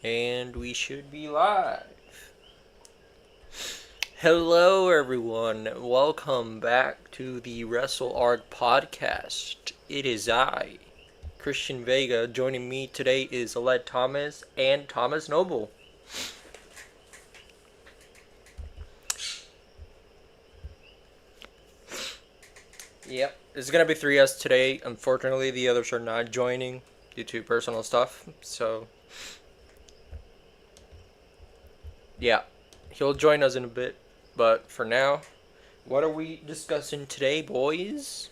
And we should be live. Hello, everyone. Welcome back to the Wrestle Arc Podcast. It is I, Christian Vega. Joining me today is Aled Thomas and Thomas Noble. Yep, it's gonna be 3S today. Unfortunately, the others are not joining due to personal stuff. So, yeah, he'll join us in a bit. But for now, what are we discussing today, boys?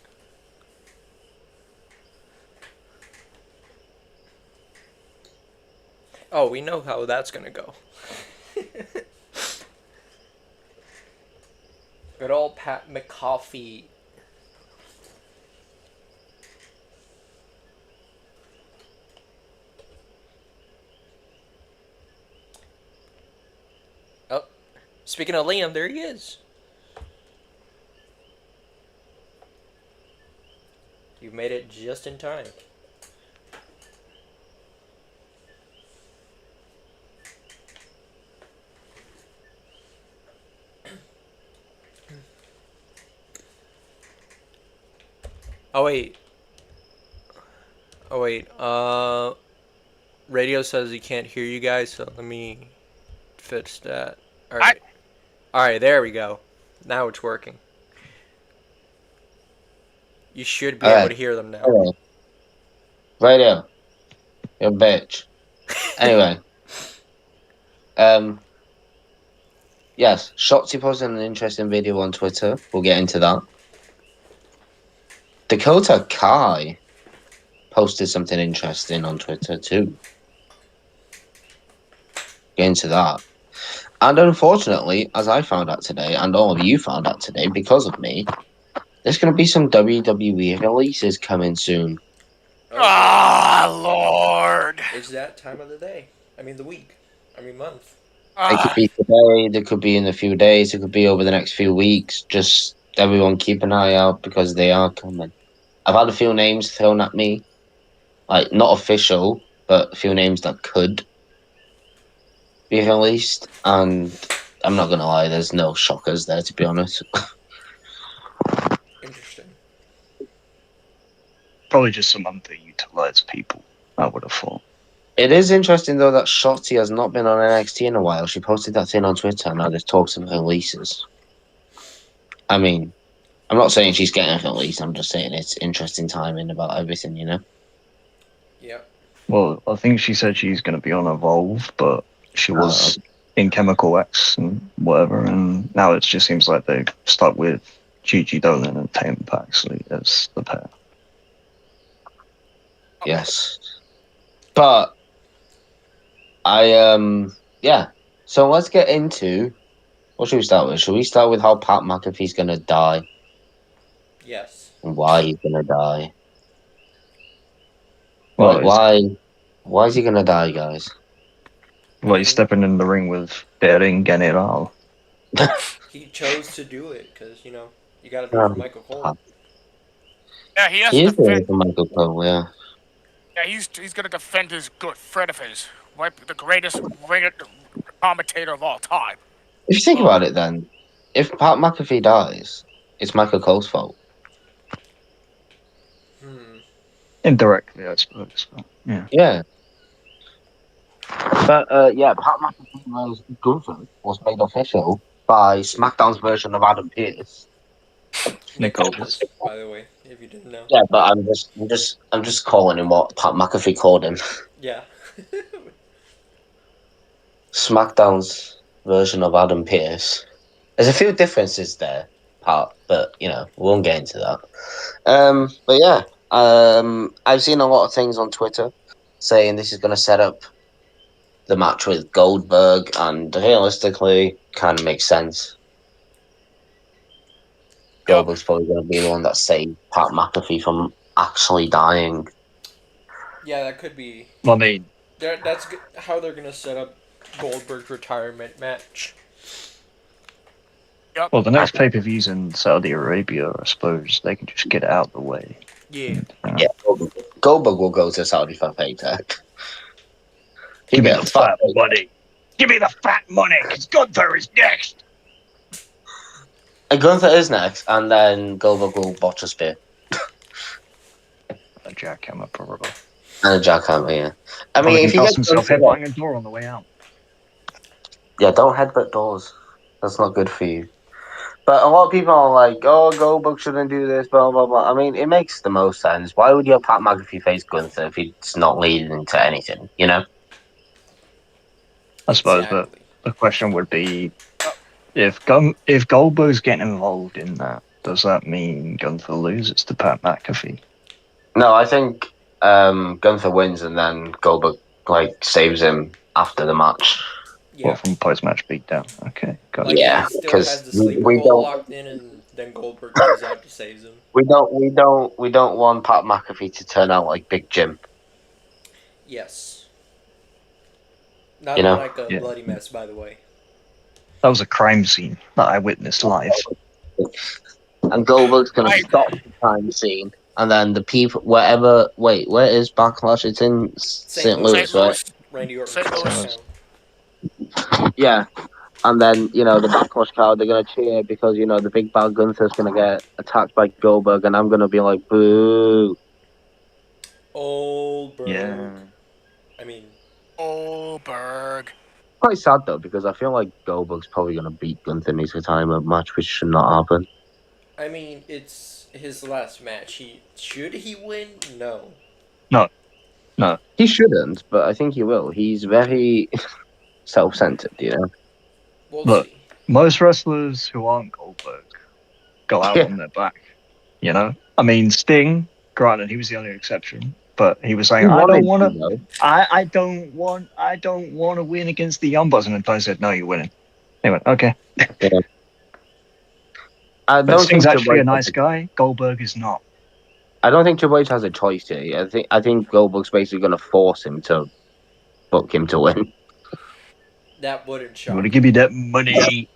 Oh, we know how that's gonna go. Good old Pat Mcafee. Oh, speaking of Liam, there he is. You made it just in time. Oh wait. Radio says he can't hear you guys, so let me fix that. Alright. Alright, there we go. Now it's working. You should be able to hear them now. Okay. Radio. You're a bitch. Anyway. Yes, Shotzi posted an interesting video on Twitter. We'll get into that. Dakota Kai posted something interesting on Twitter too. Get into that. And unfortunately, as I found out today, and all of you found out today because of me, there's going to be some WWE releases coming soon. Lord! It's that time of the day. I mean, the week. I mean, month. It could be today, it could be in a few days, it could be over the next few weeks. Just everyone keep an eye out because they are coming. I've had a few names thrown at me. Like, not official, but a few names that could be released. And I'm not going to lie, there's no shockers there, to be honest. Interesting. Probably just some underutilized people, I would have thought. It is interesting, though, that Shotzi has not been on NXT in a while. She posted that thing on Twitter, and now there's talks of releases. I mean, I'm not saying she's getting released, I'm just saying it's interesting timing about everything, you know? Yeah. Well, I think she said she's going to be on Evolve, but she was in Chemical X and whatever, and now it just seems like they're stuck with Gigi Dolan and Tatum Paxley as the pair. Yes. But yeah. So let's get into what should we start with? Should we start with how Pat McAfee's gonna die Yes. and why he's gonna die? Well, Why is he gonna die, guys? well, he's stepping in the ring with Bering General. He chose to do it because, you gotta do it for Michael Cole. Yeah, he has He to is doing defend. it for Michael Cole, yeah. Yeah, he's gonna defend his good friend of his, the greatest commentator of all time. If you think about it, then if Pat McAfee dies, it's Michael Cole's fault. Indirectly, I suppose. But, yeah. Yeah. But Pat McAfee's Gunther was made official by SmackDown's version of Adam Pearce. Nick Aldis. By the way, if you didn't know. Yeah, but I'm just calling him what Pat McAfee called him. Yeah. SmackDown's version of Adam Pearce. There's a few differences there, Pat, but we won't get into that. But yeah, I've seen a lot of things on Twitter saying this is going to set up the match with Goldberg, and realistically, kind of makes sense. Goldberg's probably going to be the one that saved Pat McAfee from actually dying. Yeah, that could be. I mean, that's how they're gonna set up Goldberg's retirement match. well, the next pay-per-view's in Saudi Arabia, I suppose. They can just get it out of the way. Yeah. Yeah, Goldberg will go to Saudi for a paycheck. Give me the fat money. Give me the fat money, because Gunther is next. And Gunther is next, and then Goldberg will botch a spear. A jackhammer, probably. And a jackhammer, yeah. I Probably mean, if can you cost get himself Gunther, headbutting a door on the way out. yeah, don't headbutt doors. That's not good for you. But a lot of people are like, oh, Goldberg shouldn't do this, blah, blah, blah. I mean, it makes the most sense. Why would you have Pat McAfee face Gunther if it's not leading to anything, you know? I suppose, but the question would be, if Goldberg's getting involved in that, does that mean Gunther loses to Pat McAfee? No, I think Gunther wins and then Goldberg saves him after the match. Yeah. Well, from post-match beatdown. Okay, got Like it. Yeah, he still because has the sleeper we hold don't locked in, and then Goldberg comes out to save him. we don't want Pat McAfee to turn out like Big Jim. Yes. Not You know? like a Yeah. bloody mess, by the way. That was a crime scene that I witnessed live. And Goldberg's gonna I- stop the crime scene, and then the people wherever. Wait, where is Backlash? It's in St. Louis, St. Louis. Randy Orton. St. Louis. Touchdown. Yeah. And then, the Backlash crowd, they're going to cheer because, the big bad Gunther's going to get attacked by Goldberg, and I'm going to be like, boo. Goldberg. Yeah. I mean, Goldberg. Quite sad, though, because I feel like Goldberg's probably going to beat Gunther in his retirement match, which should not happen. I mean, it's his last match. Should he win? No. He shouldn't, but I think he will. He's very self-centered, We'll Look. see. Most wrestlers who aren't Goldberg go out on their back. I mean, Sting, granted, he was the only exception, but he was saying, I don't want to win against the Young Bucks, and then Tony said, no, you're winning. They went, okay. I But don't Sting's think actually Triple a H nice guy. Goldberg is not. I don't think Triple H has a choice here. I think Goldberg's basically going to force him to book him to win. That wouldn't I'm shock going to me. give you that money.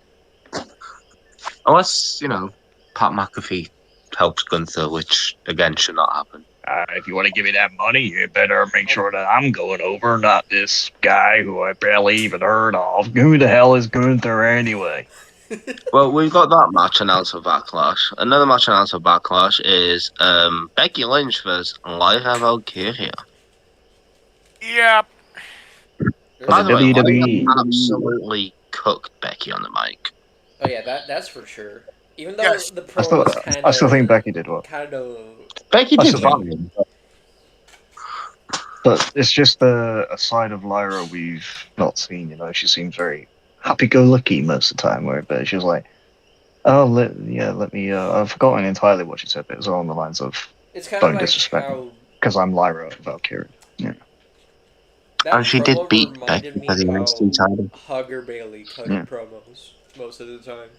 Unless, Pat McAfee helps Gunther, which, again, should not happen. If you want to give me that money, you better make sure that I'm going over, not this guy who I barely even heard of. Who the hell is Gunther anyway? Well, we've got that match announced for Backlash. Another match announced for Backlash is Becky Lynch versus Lyra Valkyria. Yep. By the way, WWE. Lyra absolutely cooked Becky on the mic. Oh yeah, that's for sure. Even though Yes. the I promo still, was kind of, I still think Becky did well. kind of. Becky I did still fine. But it's just a side of Lyra we've not seen. She seems very happy-go-lucky most of the time, but she's like, oh, let me. I've forgotten entirely what she said, but it was along the lines of, It's kind don't of like disrespect me, how because I'm Lyra Valkyria. that And she did promo beat reminded Becky me for the how NXT title. Hugger Bailey cut Yeah. promos most of the time.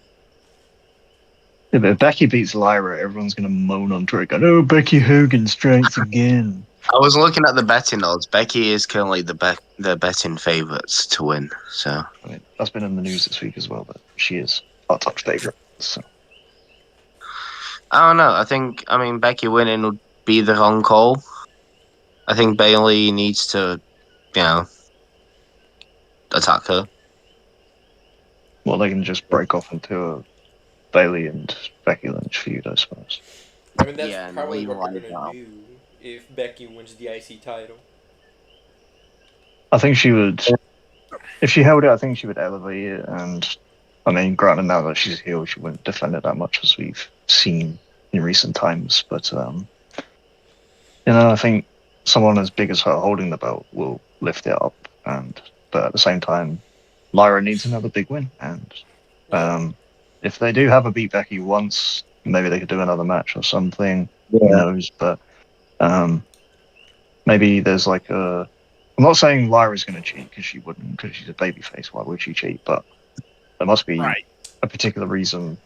Yeah, but if Becky beats Lyra, everyone's going to moan on Twitter, going, oh, Becky Hogan strikes again. I was looking at the betting odds. Becky is currently the betting favourites to win. So I mean, that's been in the news this week as well, but she is our top favourite. So. I don't know. I mean, Becky winning would be the wrong call. I think Bailey needs to, attack her. Well, they can just break off into a Bailey and Becky Lynch feud, I suppose. I mean, that's Yeah, and probably leave what her they're like gonna that. do if Becky wins the IC title. I think she would, if she held it, I think she would elevate it. And I mean, granted, now that she's heel, she wouldn't defend it that much as we've seen in recent times. But, I think someone as big as her holding the belt will lift it up. But at the same time, Lyra needs another big win. And if they do have a beat Becky once, maybe they could do another match or something. Who knows? But maybe there's like a. I'm not saying Lyra's going to cheat because she wouldn't, because she's a babyface. Why would she cheat? But there must be a particular reason.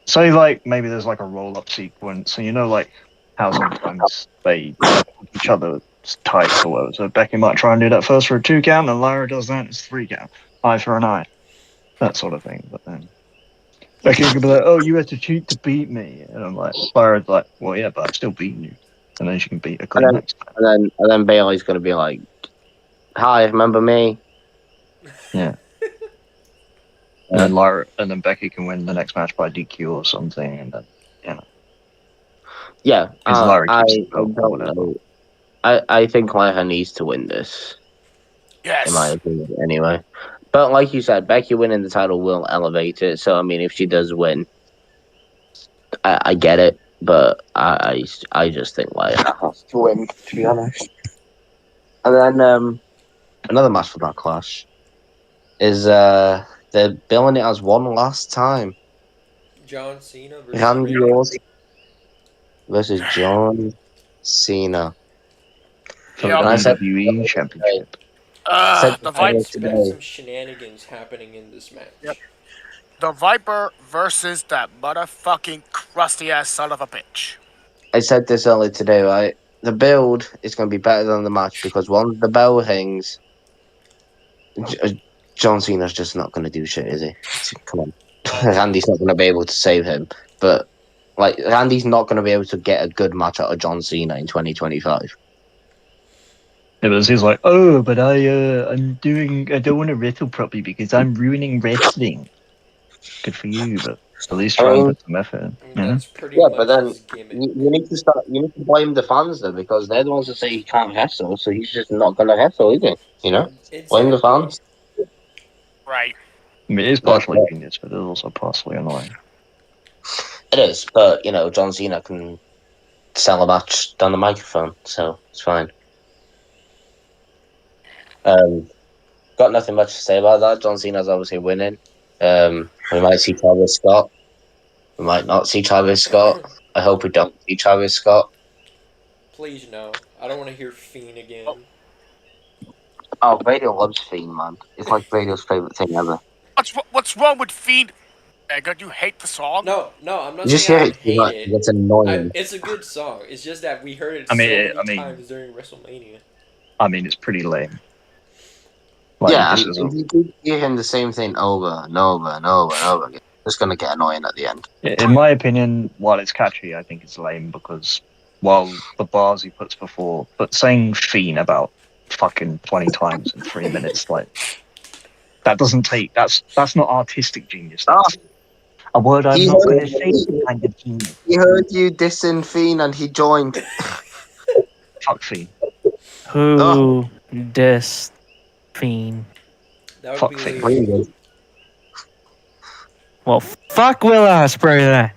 Say maybe there's like a roll-up sequence, and like how sometimes they hook each other's tights or whatever. So Becky might try and do that first for a 2 count, and Lyra does that. It's 3 count, eye for an eye, that sort of thing. But then Becky could be like, "Oh, you had to cheat to beat me," and I'm like, Lyra's like, "Well, yeah, but I'm still beating you." And then she can beat her clean next time. And then Bailey's going to be like, Hi, remember me? Yeah. And then Becky can win the next match by DQ or something, and then Yeah, because Lara keeps the I belt or don't whatever. know. I think Lara needs to win this, in my Yes. opinion, anyway. But like you said, Becky winning the title will elevate it. So I mean, if she does win, I get it. But I just think Lara has to win, to be honest. And then another match for Backlash is they're billing it as one last time. John Cena versus Randy Randy. Orton versus John Cena. For the Yep. And I said WWE Championship. The I Viper. expect some shenanigans happening in this match. Yep. The Viper versus that motherfucking crusty ass son of a bitch. I said this earlier today, right? The build is going to be better than the match because once the bell rings, John Cena's just not going to do shit, is he? Come on. Randy's not going to be able to save him. But, like, Randy's not going to be able to get a good match out of John Cena in 2025. Yeah, but he's like, oh, but I don't want to wrestle properly because I'm ruining wrestling. Good for you, but at least try and put some effort. I mean, You know? that's pretty Yeah, much but then his gimmick. you need to start. You need to blame the fans though, because they're the ones that say he can't wrestle, so he's just not going to wrestle, is he? You know, blame the Exactly. fans. Right. I mean, it is That's partially what genius, but it's also partially annoying. it is. But you know, John Cena can sell a match down the microphone, so it's fine. Got nothing much to say about that. John Cena's obviously winning. We might see Travis Scott. We might not see Travis Scott. I hope we don't see Travis Scott. Please no. I don't want to hear Fiend again. Oh, Radio loves Fiend, man. It's like Radio's favorite thing ever. What's wrong with Fiend? Egga, you hate the song? No, I'm not You just saying hear I it too hate much. it. It's annoying. It's a good song. It's just that we heard it I mean, so it- many I mean- times during WrestleMania. I mean, it's pretty lame. Like, Yeah, this and is if you keep hearing the same thing over and over and over and over again, it's going to get annoying at the end. in my opinion, while it's catchy, I think it's lame because while the bars he puts before, but saying fiend about fucking 20 times in 3 minutes, like that doesn't take. That's not artistic genius. That's a word I'm He not heard, going to say. Kind of genius. he heard you dissing Fiend and he joined. Fuck fiend. Who dissed Fiend? That would Fuck be Fiend. Leo. Well, fuck Will Ospreay then.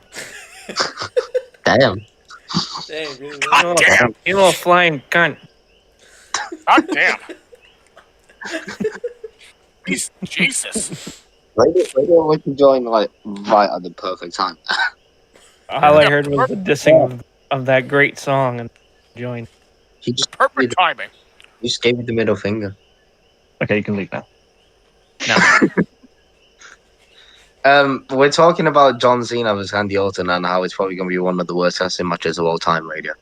Damn. Dang, really? God damn. You little flying cunt. God damn. Jesus. Radio went to join like right at the perfect time. All I Yeah, heard was the dissing of that great song and joined. He just Perfect timing. gave you the middle finger. Okay, you can leave now. No. We're talking about John Cena versus Randy Orton and how it's probably going to be one of the worst wrestling matches of all time, Radio.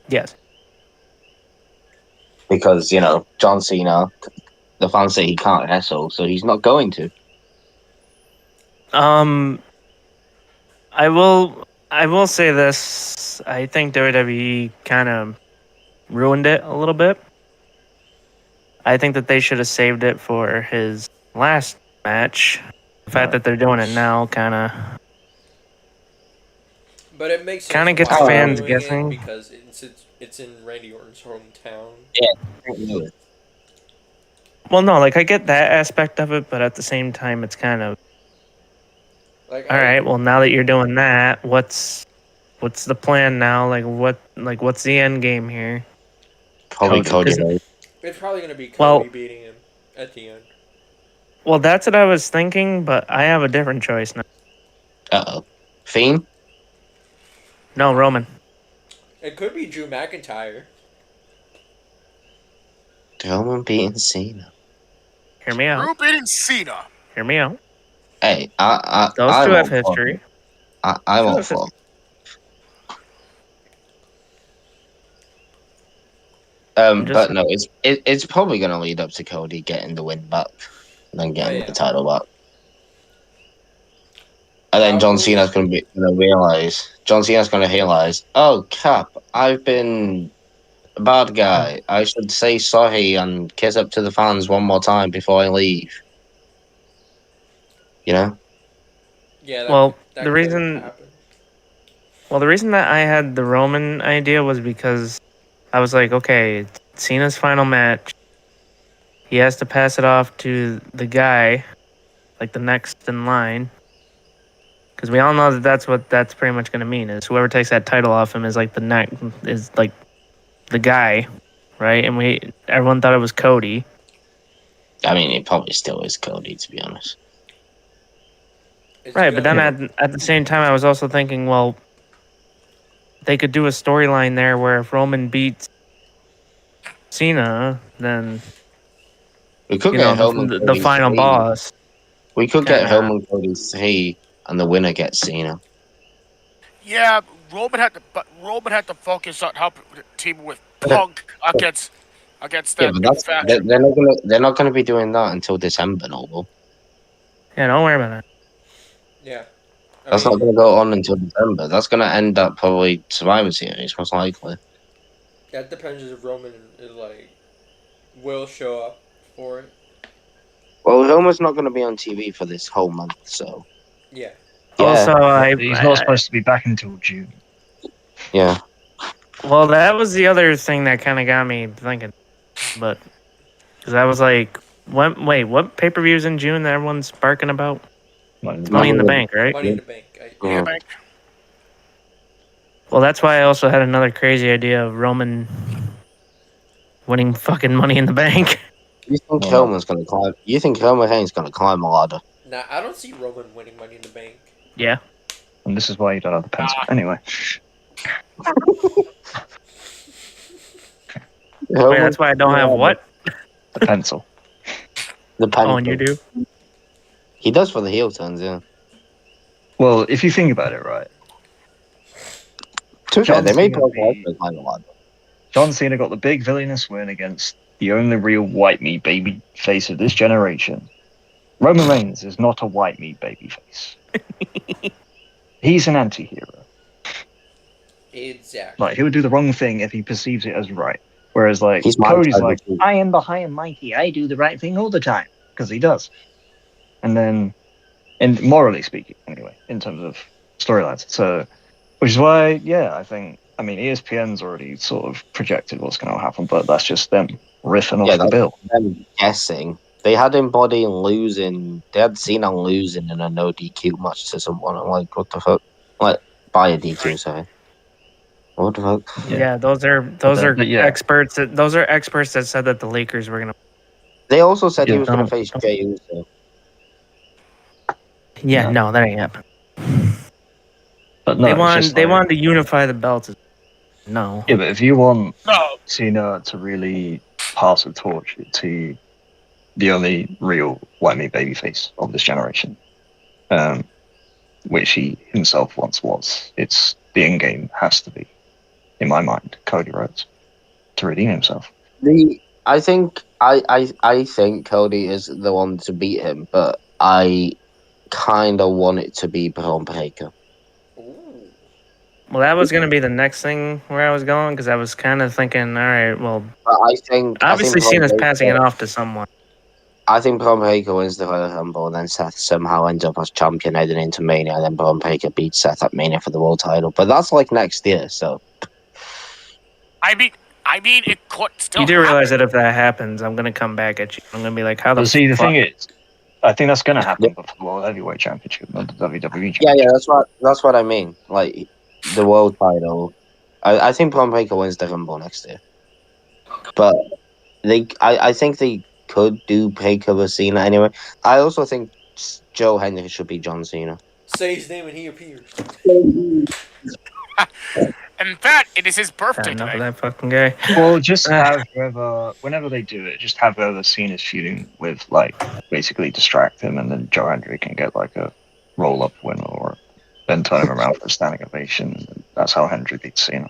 Yes. Because, you know, John Cena, the fans say he can't wrestle, so he's not going to. I will say this. I think WWE kind of ruined it a little bit. I think that they should have saved it for his last match. The fact that they're doing it now kind of But it makes sense Kinda why gets they're fans doing it, guessing. because it's in Randy Orton's hometown. well, no, like I get that aspect of it, but at the same time, it's kind of Like, all right. Well, now that you're doing that, what's the plan now? What's the end game here? Probably Cody. it's probably gonna be Cody Well- beating him at the end. Well, that's what I was thinking, but I have a different choice now. Uh-oh. Fiend? No, Roman. It could be Drew McIntyre. Roman beating Cena. Hear me out. Drew beating Cena. Hear me out. Hey, Those two have history. I won't fall. But no, it's probably going to lead up to Cody getting the win back and then getting the title back. And then John Cena's going to realize, oh crap, I've been bad guy. I should say sorry and kiss up to the fans one more time before I leave. You know? Yeah. Well, that the could reason happen. Well, the reason that I had the Roman idea was because I was like, okay, it's Cena's final match. He has to pass it off to the guy, like the next in line. Because we all know that that's what that's pretty much going to mean is whoever takes that title off him is like the guy, right? And everyone thought it was Cody. I mean, it probably still is Cody, to be honest. Right, but then at the same time, I was also thinking, well, they could do a storyline there where if Roman beats Cena, then We could get home and the final boss. We could get home and Cody 3, and the winner gets Cena. Yeah, Roman had to focus on helping the team with Punk against Yeah, but faction. they're not gonna be doing that until December, Noble. Yeah, don't worry about it. Yeah. That's not gonna go on until December. That's gonna end up probably Survivor Series, most likely. That depends if Roman will show up for it. Well, Roman's not gonna be on TV for this whole month, so. Yeah. Also, he's not supposed to be back until June. Yeah. Well, that was the other thing that kind of got me thinking, but because I was like, what pay-per-views in June that everyone's barking about? It's Money in the Bank, right? Money in the Bank. Money in the Bank. Well, that's why I also had another crazy idea of Roman winning fucking Money in the Bank. You think Roman's gonna climb? You think Roman Reigns gonna climb a ladder? Nah, I don't see Roman winning Money in the Bank. Yeah. And this is why you don't have the pencil. Anyway. Wait, that's why I don't have what? The pencil. The pencil. Oh, and you do? He does for the heel turns, yeah. Well, if you think about it, right. To be fair, they made Brock Lesnar climb a ladder. John Cena got the big villainous win against the only real white meat baby face of this generation. Roman Reigns is not a white meat baby face. He's an anti-hero. Exactly. Like, he would do the wrong thing if he perceives it as right. Whereas, like, He's Cody's like, I am the high and mighty. I do the right thing all the time. Because he does. And then, and morally speaking, anyway, in terms of storylines. So, which is why, yeah, I mean, ESPN's already sort of projected what's going to happen, but that's just them riffing off the bill. Them guessing. They had him body losing. They had Cena losing in a no DQ match to someone. I'm like, what the fuck? Like, by a DQ, sorry. What the fuck? Yeah, those are experts. Those are experts that said that the Lakers were gonna. They also said he was going to face Jey Uso. Yeah, no, that ain't happening. But no, they wanted to unify the belts. No. Yeah, but if you want Cena to really pass the torch to the only real white meat babyface of this generation, which he himself once was, it's the end game has to be, in my mind, Cody Rhodes to redeem himself. I think Cody is the one to beat him, but I kind of want it to be Braun Breaker. Well, that was going to be the next thing where I was going, because I was kind of thinking, all right, well, but I think Cena's passing it off to someone. I think Braun Breaker wins the Royal Rumble, and then Seth somehow ends up as champion heading into Mania, and then Braun Breaker beats Seth at Mania for the world title. But that's like next year, so. I mean, it could still. You do realize that if that happens, I'm going to come back at you. I'm going to be like, how the fuck? See, the thing is, I think that's going to happen before the World Heavyweight Championship, not the WWE Championship. Yeah, that's what I mean. Like, the world title. I think Braun Breaker wins the Rumble next year. But I think they could do Breaker with Cena anyway. I also think Joe Hendry should be John Cena. Say his name and he appears. In fact, it is his birthday Enough today. of that fucking guy. Well, just have whenever they do it, just have whoever Cena's feuding with, like, basically distract him, and then Joe Hendry can get, like, a roll-up win, or then turn him around for a standing ovation. And that's how Hendry beats Cena.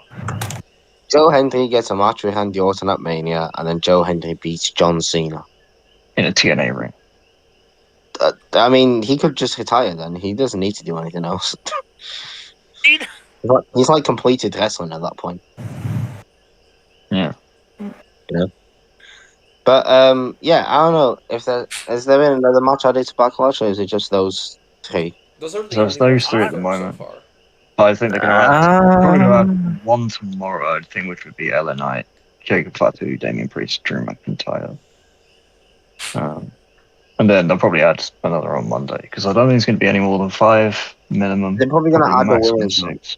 Joe Hendry gets a match with Randy Orton at Mania, and then Joe Hendry beats John Cena. In a TNA ring. I mean, he could just retire then. He doesn't need to do anything else. He's like completed wrestling at that point. Yeah. But yeah, I don't know if has there been another match added to Backlash, or is it just those 3? Those are the So it's only those ones 3 at the confirmed moment. so far. But I think they're going to add, probably going to Um, add one tomorrow, I think, which would be LA Knight, Jacob Fatu, Damien Priest, Drew McIntyre. And then they'll probably add another on Monday, because I don't think it's going to be any more than 5 minimum. They're probably going to add the maximum women's one. 6.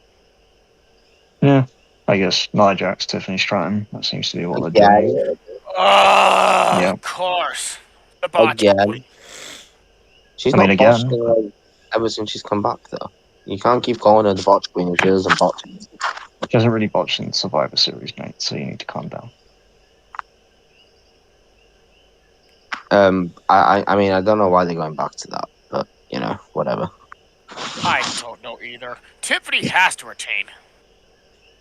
Yeah, I guess Nia Jax, Tiffany Stratton. That seems to be what they're doing. Yeah. Of course. The botch Again. queen. She's I mean, not again, botched ever since she's come back, though. You can't keep calling her the botch queen if she doesn't botch. She hasn't really botched in Survivor Series, mate, so you need to calm down. I mean, I don't know why they're going back to that, but, whatever. I don't know either. Tiffany has to retain.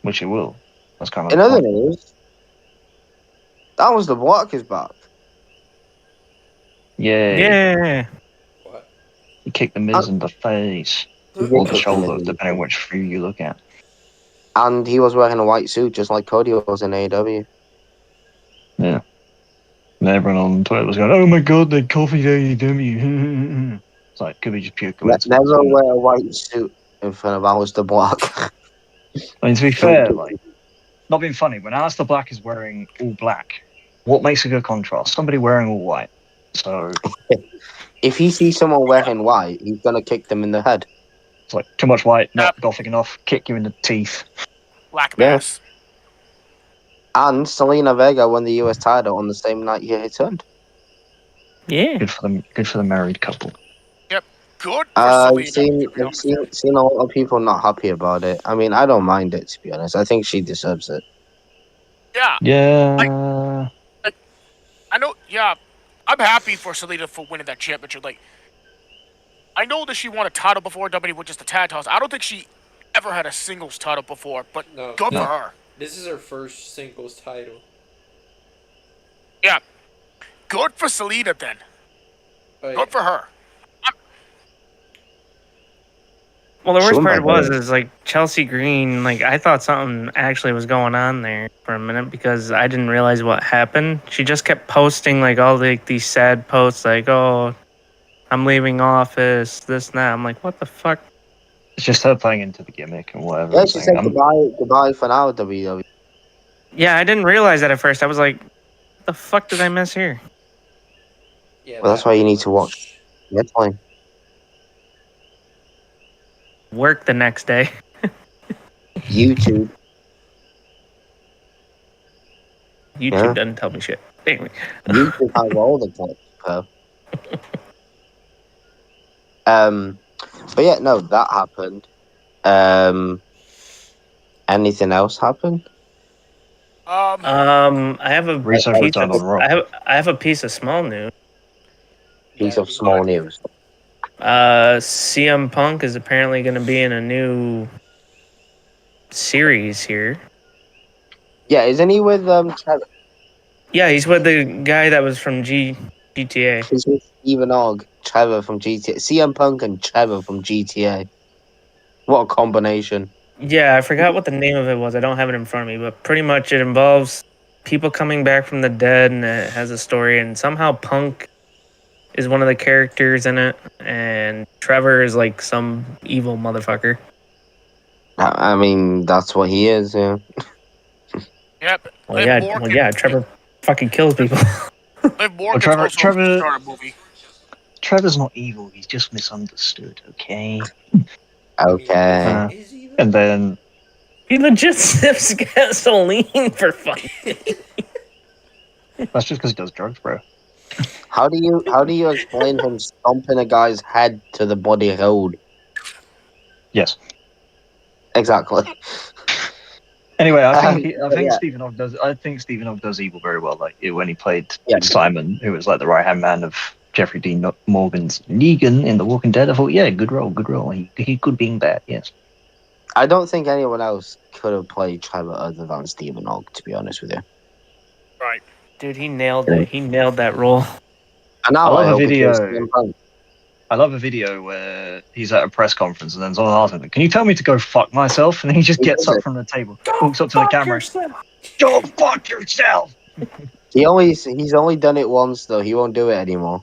Which it will. That's kind of In the other point. news, that was the Block is back. Yay. yeah. What? He kicked the Miz in the face. Or the shoulder, depending on which view you look at. And he was wearing a white suit, just like Cody was in AEW. Yeah. And everyone on Twitter was going, oh my god, they copied AEW. It's like, could be just pure coincidence. Never wouldn't it? wear a white suit in front of Alistair Black. I mean, to be fair, like, not being funny, when Alistair Black is wearing all black, what makes a good contrast? Somebody wearing all white. So, If he sees someone wearing white, he's going to kick them in the head. it's like, too much white, not Yep. gothic enough, kick you in the teeth. Black Yeah. mass. And Selena Vega won the US title on the same night he returned. Yeah. Good for them. Good for the married couple. Good for I've Selena. seen, to be I've honest. seen a lot of people not happy about it. I mean, I don't mind it, to be honest. I think she deserves it. Yeah, Yeah. I know. Yeah, I'm happy for Selena for winning that championship. Like, I know that she won a title before WWE with just the tag titles. I don't think she ever had a singles title before, but No. good No. for her. This is her first singles title. Good for Selena then. Oh, yeah. Good for her. Well, the worst Sure, part my was boy. is like Chelsea Green. Like I thought something actually was going on there for a minute because I didn't realize what happened. She just kept posting like all these sad posts, like "Oh, I'm leaving office," this and that. I'm like, what the fuck? It's just her playing into the gimmick and whatever. Yeah, and she saying, said goodbye for now, WWE. Yeah, I didn't realize that at first. I was like, what the fuck did I miss here? Yeah, Well, that's that why you need to much. watch. That's fine. Work the next day. YouTube. YouTube Yeah. doesn't tell me shit. Anyway. YouTube has all the clips, bro. But yeah, no, that happened. Anything else happen? I have a Rusev piece returned of, on Raw. I have a piece of small news. Piece Yeah, of small news. CM Punk is apparently going to be in a new series here. Yeah, isn't he with Trevor? Yeah, he's with the guy that was from GTA. He's with Stephen Ogg, Trevor from GTA. CM Punk and Trevor from GTA. What a combination. Yeah, I forgot what the name of it was. I don't have it in front of me, but pretty much it involves people coming back from the dead, and it has a story. And somehow Punk is one of the characters in it, and Trevor is like some evil motherfucker. I mean, that's what he is, yeah. Yep. Well, yeah, Trevor fucking kills people. Liv Morgan Trevor- also Trevor- started a movie. Trevor's not evil. He's just misunderstood. Okay. Okay. Is he even? And then He legit sips gasoline for fun. that's just because he does drugs, bro. How do you explain him stomping a guy's head to the bloody road? Yes. Exactly. Anyway, I think yeah. Stephen Ogg does. I think Stephen Ogg does evil very well. Like when he played Yeah. Simon, who was like the right hand man of Jeffrey Dean Morgan's Negan in The Walking Dead. I thought, yeah, good role. He could be bad. Yes. I don't think anyone else could have played Trevor other than Stephen Ogg, to be honest with you. Right. Dude, he nailed it. He nailed that role. And now I love a hope it video. kills CM Punk. I love a video where he's at a press conference and then someone asks him, "Can you tell me to go fuck myself?" And then he just He gets does up it. from the table, walks up to the camera. Go fuck yourself. He's only done it once though. He won't do it anymore.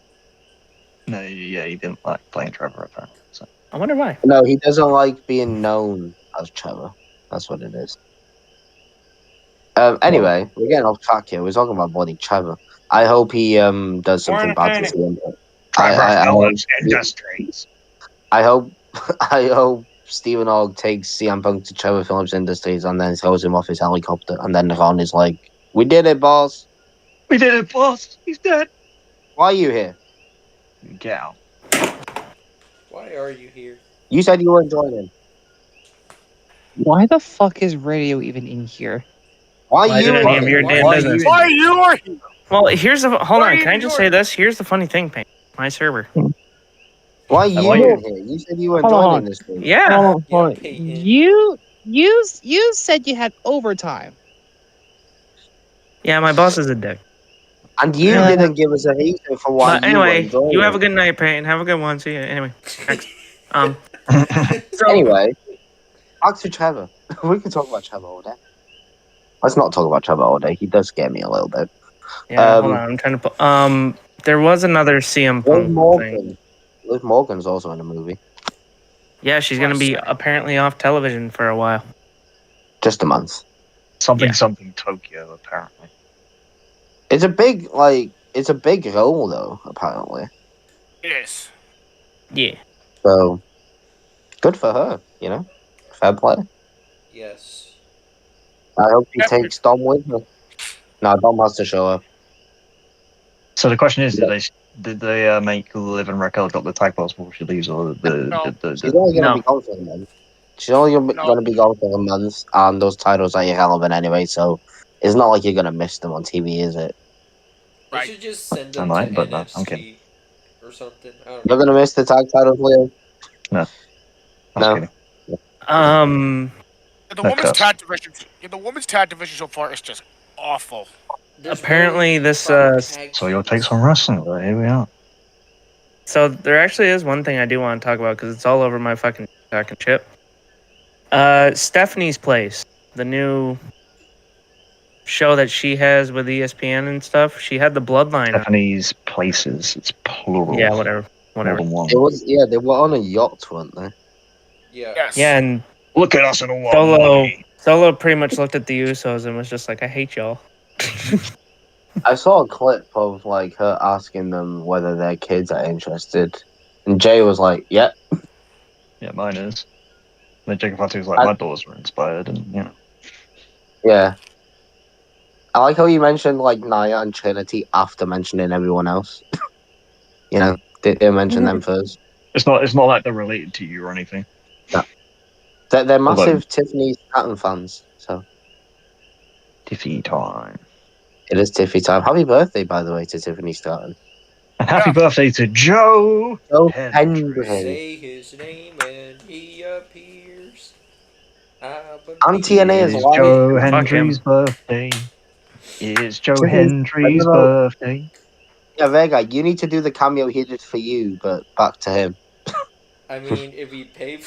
No, yeah, he didn't like playing Trevor apparently. So. I wonder why. No, he doesn't like being known as Trevor. That's what it is. Anyway, we're getting off track here. We're talking about bloody Trevor. I hope he does something bad to CM Punk. Industries. I hope I hope Stephen Ogg takes CM Punk to Trevor Phillips Industries and then throws him off his helicopter, and then Ron is like, "We did it, boss. We did it, boss. He's dead. Why are you here? Get out." Why are you here? You said you weren't joining. Why the fuck is radio even in here? Why Why are you is it any of here? your damn Why are business? you Why you are here? Well, here's the hold Why on. are Can I you just doing say this? Here's the funny thing, Payne. My server. Why are Why you you- here? You said you weren't Hold on. joining this week. Yeah. Hold on. Yeah, Peyton. You said you had overtime. Yeah, my boss is a dick. And you Yeah. didn't give us a reason for why But you anyway, weren't joining. you have a good night, Payne. Have a good one. See you. Anyway, next. So, Anyway, back to Trevor. We can talk about Trevor all day. Let's not talk about Trevor all day. He does scare me a little bit. yeah, hold on. I'm trying to. There was another CM Liv Punk thing. Morgan. Liv Morgan's also in the movie. Yeah, she's gonna be apparently off television for a while. Just a month. something Yeah. Tokyo apparently. It's a big role though, apparently. It is. Yeah. So good for her, you know? Fair play. Yes. I hope he Yep. takes Dom with her. No, Dom has to show up. So the question is, did they make Liv and Raquel got the tag belts before she leaves, or No. She's only gonna No. be gone for a month. She's only No. gonna be gone for a month, and those titles are irrelevant anyway, so it's not like you're gonna miss them on TV, is it? They Right. should just send them I might, to but no, I'm kidding. NXT or something. I don't You're know. gonna miss the tag titles, Leo? I'm No. kidding. The That women's cuts. tag division. The women's tag division so far is just awful. There's Apparently really this, fun tag So your teams. takes on wrestling, but here we are. So there actually is one thing I do want to talk about because it's all over my fucking chip. Stephanie's Place, the new show that she has with ESPN and stuff. She had the Bloodline. Stephanie's Places. It's plural. Yeah, whatever. More than one. They were on a yacht, weren't they? Yeah. Yes. Yeah, and Look at us in a lot. Solo pretty much looked at the Usos and was just like, "I hate y'all." I saw a clip of like her asking them whether their kids are interested, and Jay was like, "Yeah." Yeah, mine is. And then Jacob Fatu was like, my daughters were inspired, and you know. Yeah. I like how you mentioned like Nia and Trinity after mentioning everyone else. You know, they mention them first. It's not like they're related to you or anything. They're massive Tiffany Stratton fans, so Tiffy time. it is Tiffy time. Happy birthday, by the way, to Tiffany Stratton. And happy birthday to Joe. Oh, Henry. Henry. Say his name and he appears. And TNA is It's live. Joe Fuck Hendry's birthday. It's Joe Tiffany- Hendry's I don't know. birthday. Yeah, Vega, you need to do the cameo he did for you, but back to him. I mean, if he paid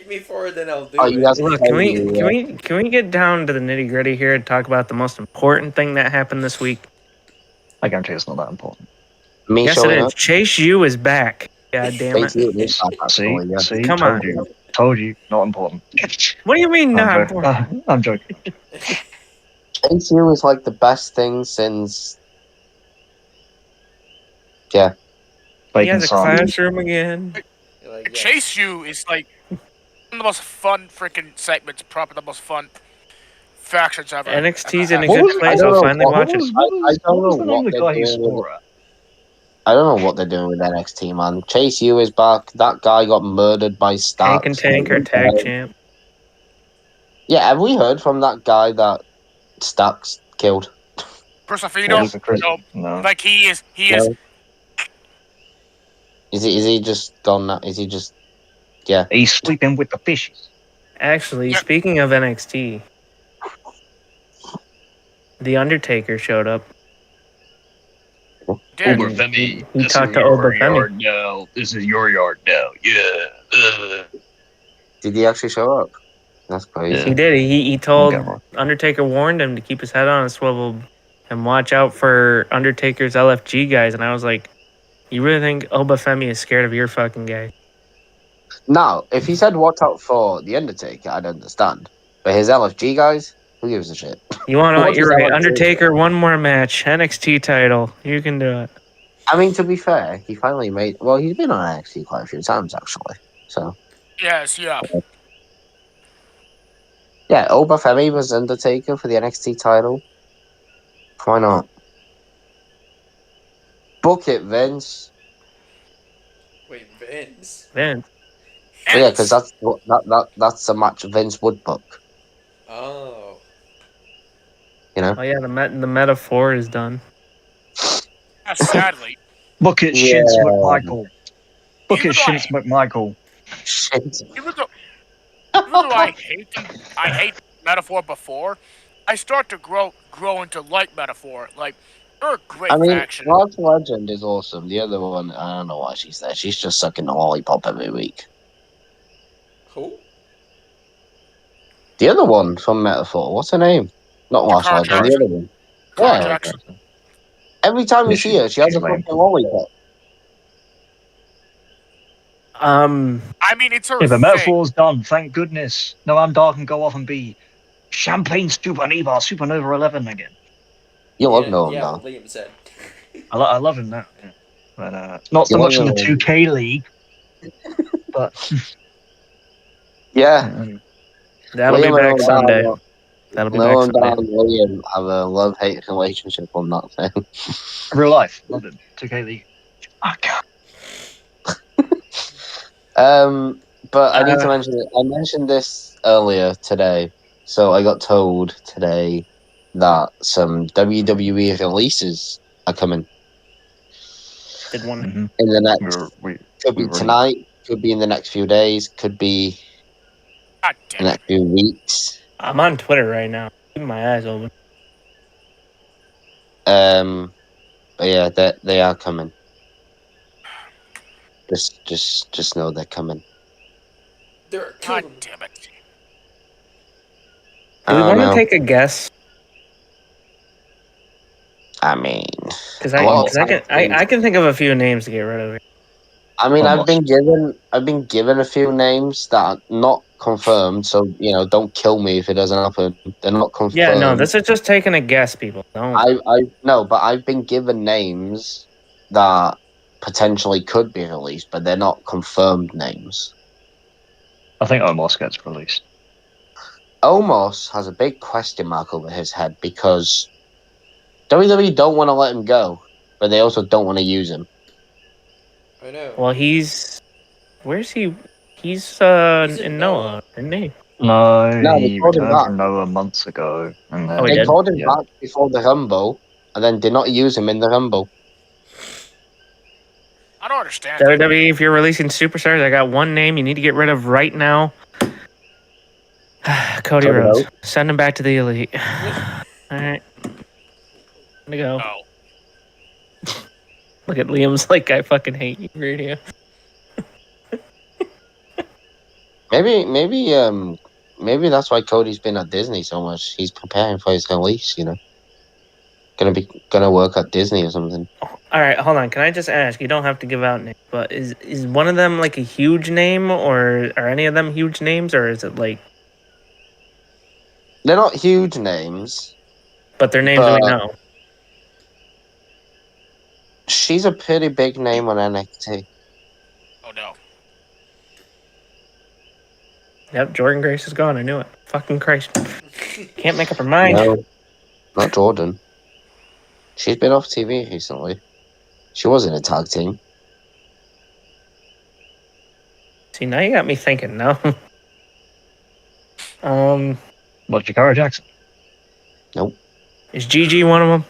me for it, then I'll do Oh, it. you guys Look, can we get down to the nitty gritty here and talk about the most important thing that happened this week? I guarantee it's not that important. Me Yes, it showing is. up. Chase U is back. God damn it! See, Come on. Told you, not important. What do you mean not I'm important? joking. I'm joking. Chase U is like the best thing since. Yeah. He Bacon has a sandwich. classroom again. Like, yeah. Chase U is like one of the most fun freaking segments, probably the most fun factions ever. NXT's in a What good was- I place. don't I'll know, finally what watch it. I don't what was know the name what of the they're guy he doing swore at? I don't know what they're doing with NXT, man. Chase U is back. That guy got murdered by Stacks. Tank and Tanker tag champ. Yeah, have we heard from that guy that Stacks killed? Persofino, No. like he is. No. Is he just gone now? Is he just... Yeah. He's sleeping with the fishes. Actually, Yeah. speaking of NXT, The Undertaker showed up. Dude, Femi. He talked to Obafemi. now. This is your yard now. Yeah. Did he actually show up? That's crazy. He did. He told Don't get wrong. Undertaker warned him to keep his head on a swivel and watch out for Undertaker's LFG guys. And I was like, you really think Obafemi is scared of your fucking guy? Now, if he said watch out for the Undertaker, I'd understand. But his LFG guys, who gives a shit? You want to? What You're does right. LFG Undertaker, one more match, NXT title. You can do it. I mean, to be fair, he finally made. Well, he's been on NXT quite a few times actually. So Yes, yeah. yeah, Obafemi was Undertaker for the NXT title. Why not? Book it, Vince. Wait, Vince? Vince. Well, yeah, because that's a match Vince would book. Oh. You know. Oh yeah, the metaphor is done. Sadly. Book it, Yeah. Shinz McMichael. Book Even it, though I- Shinz McMichael. Shit. Even though I hate metaphor before, I start to grow into like metaphor. Like, they're a great I mean, faction. Last Legend is awesome. The other one, I don't know why she's there. She's just sucking the lollipop every week. Who? The other one from Metaphor, what's her name? Not Last Carl Legend, the Jackson. other one. Carl Yeah. Jackson. Every time you Yeah, see her, she has she's a lame. fucking lollipop. I mean, it's her Yeah, the thing. metaphor's done, thank goodness. No, I'm dark and go off and be Champagne Supernova 11 again. You love Noam yeah, now. what Liam said. I love him now. Yeah. But not so You much in the love him. 2K league. But Yeah. That'll be Liam back and Sunday. Noam- That'll be back Noam Sunday. and William have a love-hate relationship on that thing. real life, love him. 2K league. I can't. But I need to mention it. I mentioned this earlier today. So I got told today that some WWE releases are coming Did one. Mhm. in the next. We Could be we were- tonight. Could be in the next few days. Could be God in the damn it. next few weeks. I'm on Twitter right now. Keeping my eyes open. But yeah, they are coming. Just know they're coming. They're God killing. damn it. Do we I want don't to know. take a guess? I mean, Because Well, I can think of a few names to get rid of. I've Almost. been given a few names that are not confirmed. So don't kill me if it doesn't happen. They're not confirmed. Yeah, no, this is just taking a guess, people. Don't. I no, but I've been given names that potentially could be released, but they're not confirmed names. I think Omos gets released. Omos has a big question mark over his head because WWE don't want to let him go, but they also don't want to use him. I know. Well, where's he? He's He's in in Noah, isn't he? No, No, they he called him returned back. from Noah months ago. And then, Oh, he They did? called him Yeah. back before the Rumble, and then did not use him in the Rumble. I don't understand. it. WWE, if you're releasing superstars, I got one name you need to get rid of right now. Cody Cody Rhodes. Rhodes? Send him back to the Elite. All right. Gonna go. No. Look at Liam's like, I fucking hate you radio. Maybe that's why Cody's been at Disney so much. He's preparing for his release. Gonna work at Disney or something. All right, hold on. Can I just ask? You don't have to give out names, but is one of them like a huge name, or are any of them huge names, or is it like? They're not huge names. But they're names we know. She's a pretty big name on NXT. Oh no. Yep, Jordan Grace is gone. I knew it. Fucking Christ. Can't make up her mind. No, not Jordan. She's been off TV recently. She was in a tag team. See, now you got me thinking. No. What, Jakara Jackson? Is GG one of them?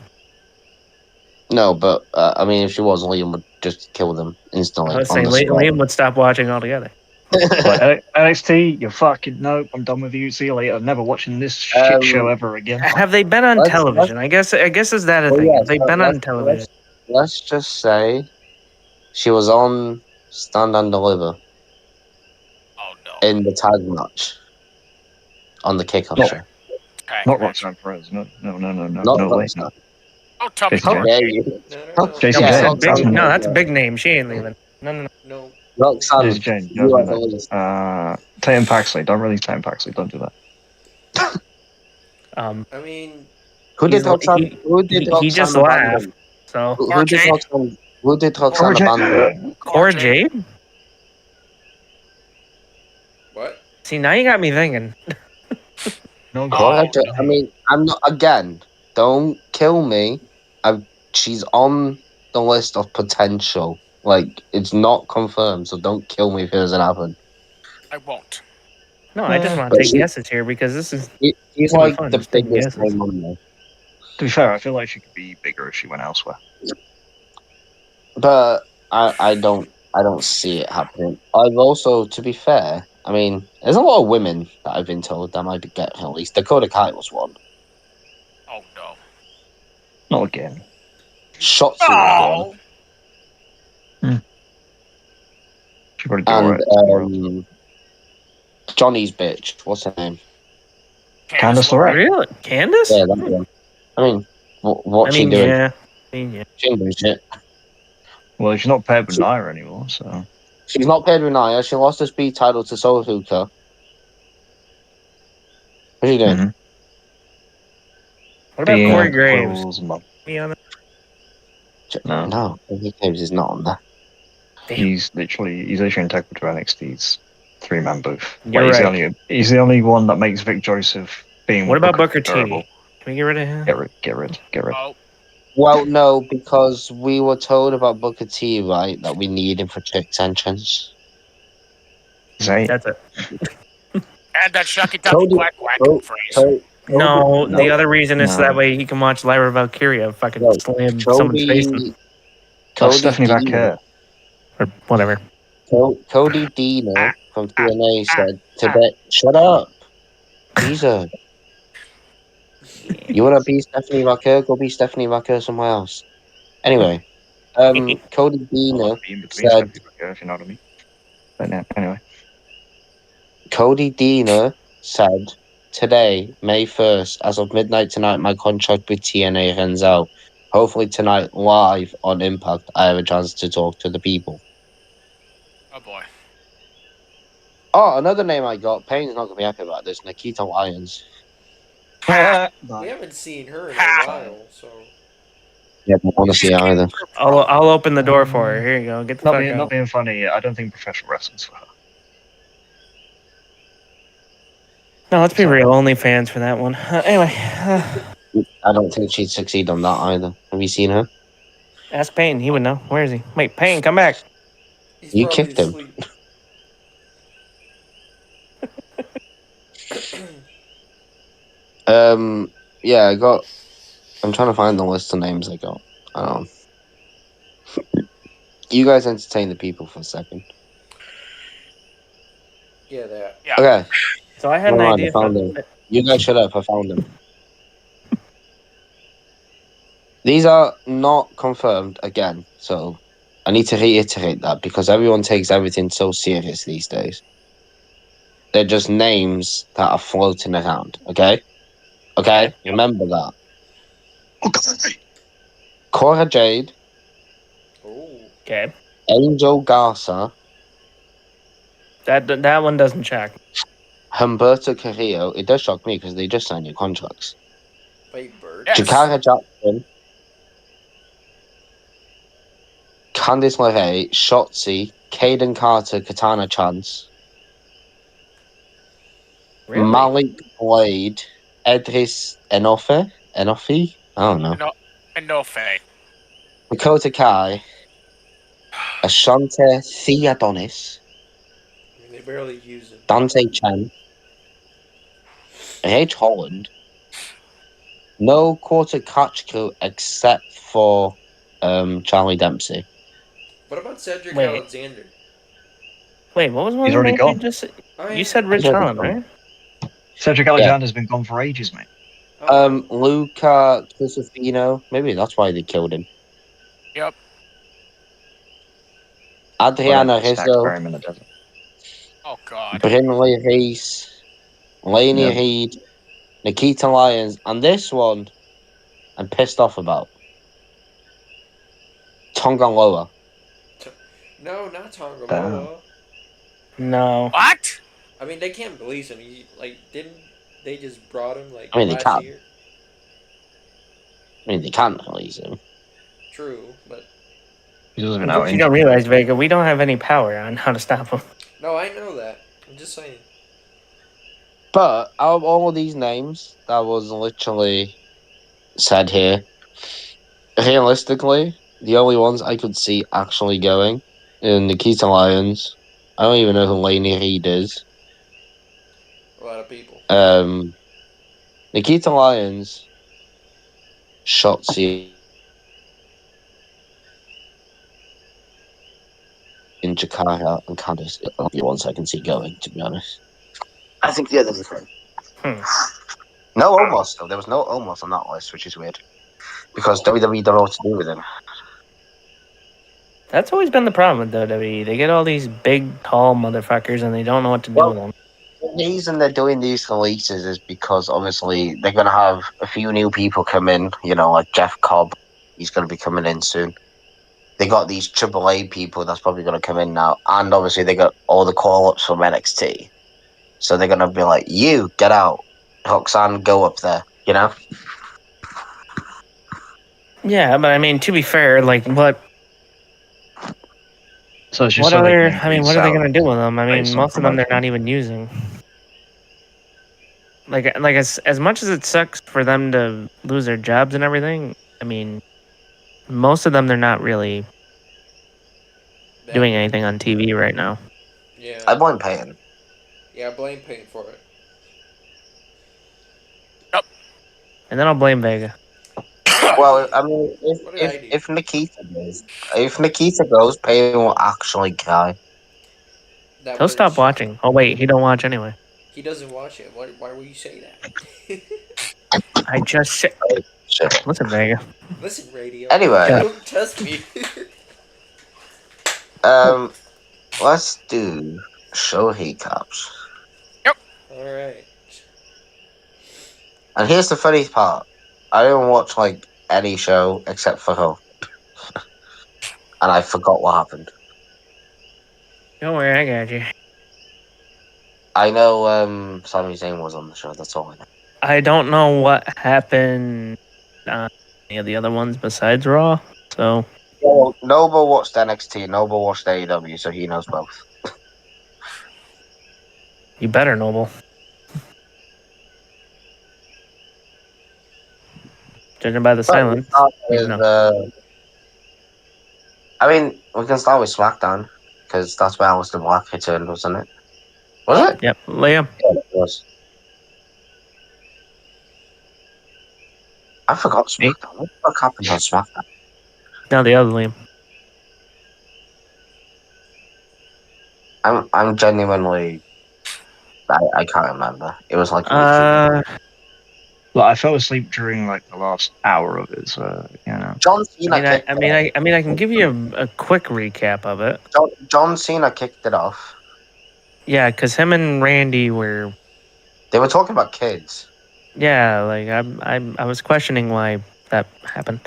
No, but I mean, if she was, Liam would just kill them instantly. I was on saying the spot. Liam would stop watching altogether. Like, NXT, you fucking nope, I'm done with you. See you later. Never watching this shit show ever again. Have they been on Let's- television? I guess is that a Well, thing? yeah, Have they so been on let's- television? Let's just say she was on Stand and Deliver Oh no. in the tag match. on the kickoff No. show. Tag Not match. Roxanne Perez. No, Not way. Roxanne. Don't tell me Jason How James. dare you? No. Jason No, Yeah, James. that's Roxanne, that's a big name. She ain't leaving. No. No. Roxanne, Jason James. you are the least. Tatum Paxley. Don't release Tatum Paxley. Don't do that. I mean, Who did He's- Roxanne? Who did he just Roxanne laughed. abandon? So Who did Jade. Roxanne? Who did Roxanne Cora Jade. abandon? Cora Jade. what? See, now you got me thinking. No, Cora Oh, Jade. I mean, I'm not again. Don't kill me. She's on the list of potential. Like it's not confirmed, so don't kill me if it doesn't happen. I won't. No, I just want But to take she- guesses here because this is She's gonna be like fun, the just taking biggest guesses. name on there. To be fair, I feel like she could be bigger if she went elsewhere. But I don't see it happening. I've also, to be fair, I mean, there's a lot of women that I've been told that might be getting at least. Dakota Kai was one. Oh no. Not again. Shotzi was one. Oh. She probably do And alright. Johnny's bitch. What's her name? Candice LeRae. Really, Candace? Yeah, that one. I mean, what's she doing? Yeah. She ain't doing shit. Well, she's not paired with Nia anymore, so. She's not paired with Nia. She lost the speed title to Soul Hooker. What's she doing? Mhm. What about Being Corey Graves? Will's mum. Be on it? No. No, Corey Graves is not on there. Damn. He's literally integral to NXT's 3-man booth. You're Like, right. he's the only one that makes Vic Joseph being. What about Booker terrible. T? Can we get rid of him? Get rid. Oh. Well, no, because we were told about Booker T, right, that we need him for Trick's entrance. Zay. That's it. And that Shucky Cody- Ducky Quack Quack Cody- phrase. No, no. the other reason is No. that way he can watch Lyra Valkyria fucking No, slam someone's face in, Oh, Cody Stephanie Dean- Vaquer. or whatever. Cody Dino from TNA said today, shut up. Jesus. You want to be Stephanie Vaquer? Go be Stephanie Vaquer somewhere else. Anyway, Cody Dino Be in between said, Stephanie Vaquer, if you know what I mean. But no, anyway. Cody Dino said today, May 1st, as of midnight tonight, my contract with TNA runs out. Hopefully tonight, live on Impact, I have a chance to talk to the people. Oh boy. Oh, another name I got. Payne's not going to be happy about this. Nikita Lyons. We haven't seen her in a while, so. Yeah, I don't want to see it either. I'll open the door for her. Here you go. Get the fuck Not out. being funny, I don't think professional wrestling's for her. No, let's be real. OnlyFans for that one. Anyway, I don't think she'd succeed on that either. Have you seen her? ask Payne. He would know. Where is he? Wait, Payne, come back. He's You probably kicked him. asleep. Yeah, I'm trying to find the list of names I got. You guys entertain the people for a second. Yeah, that. Yeah. Okay, So I had an Never mind, idea. I found him. You guys shut up. I found them. These are not confirmed again, so I need to reiterate that because everyone takes everything so serious these days. They're just names that are floating around. Okay. Remember that. Cora Jade, Oh. Okay, Angel Garza, that one doesn't check. Humberto Carrillo. It does shock me because they just signed new contracts. Wait, Bird. Yes. Jakara Jackson, Candice LeRae, Shotzi, Caden Carter, Katana Chance, Really? Malik Blade, Edris Enofe? I don't know. And no Faye. Dakota Kai, Ashante Theodonis, They barely use it. Dante Chen, H. Holland, no quarter catch crew except for Charlie Dempsey. What about Cedric Wait. Alexander? Wait, what was one He's of the already names gone. you just said? Oh, You yeah. said Rich He's already Holland, gone. right? Cedric Alexander's been gone for ages, mate. Oh, Luca Crisafino, maybe that's why they killed him. Yep. Adriana Stack Rizzo, bury him in the desert. Oh god. Brinley Reese, Lainey Yeah. Reed, Nikita Lyons, and this one I'm pissed off about. Tonga Loa. No, not Tonga Damn. Loa. No. What? I mean, they can't release him. Didn't they just brought him like I mean, they last can. year? I mean, they can't release him. True, but He doesn't even know. What you don't realize, Vega, we don't have any power on how to stop him. no, I know that. I'm just saying. But out of all of these names that was literally said here, realistically, the only ones I could see actually going are Nikita Lyons. I don't even know who Lainey Reed is. A lot of people. Nikita Lyons, Shotzi, in Jakarta, and Candice are the ones I can see going, to be honest. I think the others are fine. No Omos, though. There was no Omos on that list, which is weird. Because WWE don't know what to do with him. That's always been the problem with WWE. They get all these big, tall motherfuckers and they don't know what to do with them. The reason they're doing these releases is because obviously they're going to have a few new people come in, like Jeff Cobb. He's going to be coming in soon. They got these AAA people that's probably going to come in now. And obviously they got all the call-ups from NXT. So they're going to be like, you, get out. Roxanne, go up there, Yeah, but I mean, to be fair, like, what So it's just what so they other? can I mean, what increase are they out gonna do with them? I mean, based on most of them they're not promotion. even using. Like as much as it sucks for them to lose their jobs and everything, I mean, most of them they're not really doing anything on TV right now. Yeah. I blame Peyton. Yeah, I blame Payne for it. And then I'll blame Vega. Well, I mean, What did I do? if Nikita goes, Peyton will actually cry. That He'll would stop watching. Oh wait, he don't watch anyway. He doesn't watch it. Why would you say that? I just said. Shit. Listen, Vega. Listen, radio. Anyway. Don't test me. Let's do show recaps. All right. And here's the funny part: I didn't watch like any show except for her, and I forgot what happened. Don't worry, I got you. I know Sami Zayn was on the show. That's all I know. I don't know what happened on any of the other ones besides Raw. So Well, Noble watched NXT. Noble watched AEW, so he knows both. you better, Noble. Judging by the silence. I mean, we can start with SmackDown because that's where Aleister Black returned, wasn't it? Was it? Yep, Liam. Yeah, it was. I forgot SmackDown. What the fuck happened on SmackDown? Now the other Liam. I'm genuinely. I can't remember. It was like. Well, I fell asleep during like the last hour of it, so John Cena. I mean, I can give you a quick recap of it. John Cena kicked it off. Yeah, because him and Randy were. They were talking about kids. Yeah, like I was questioning why that happened.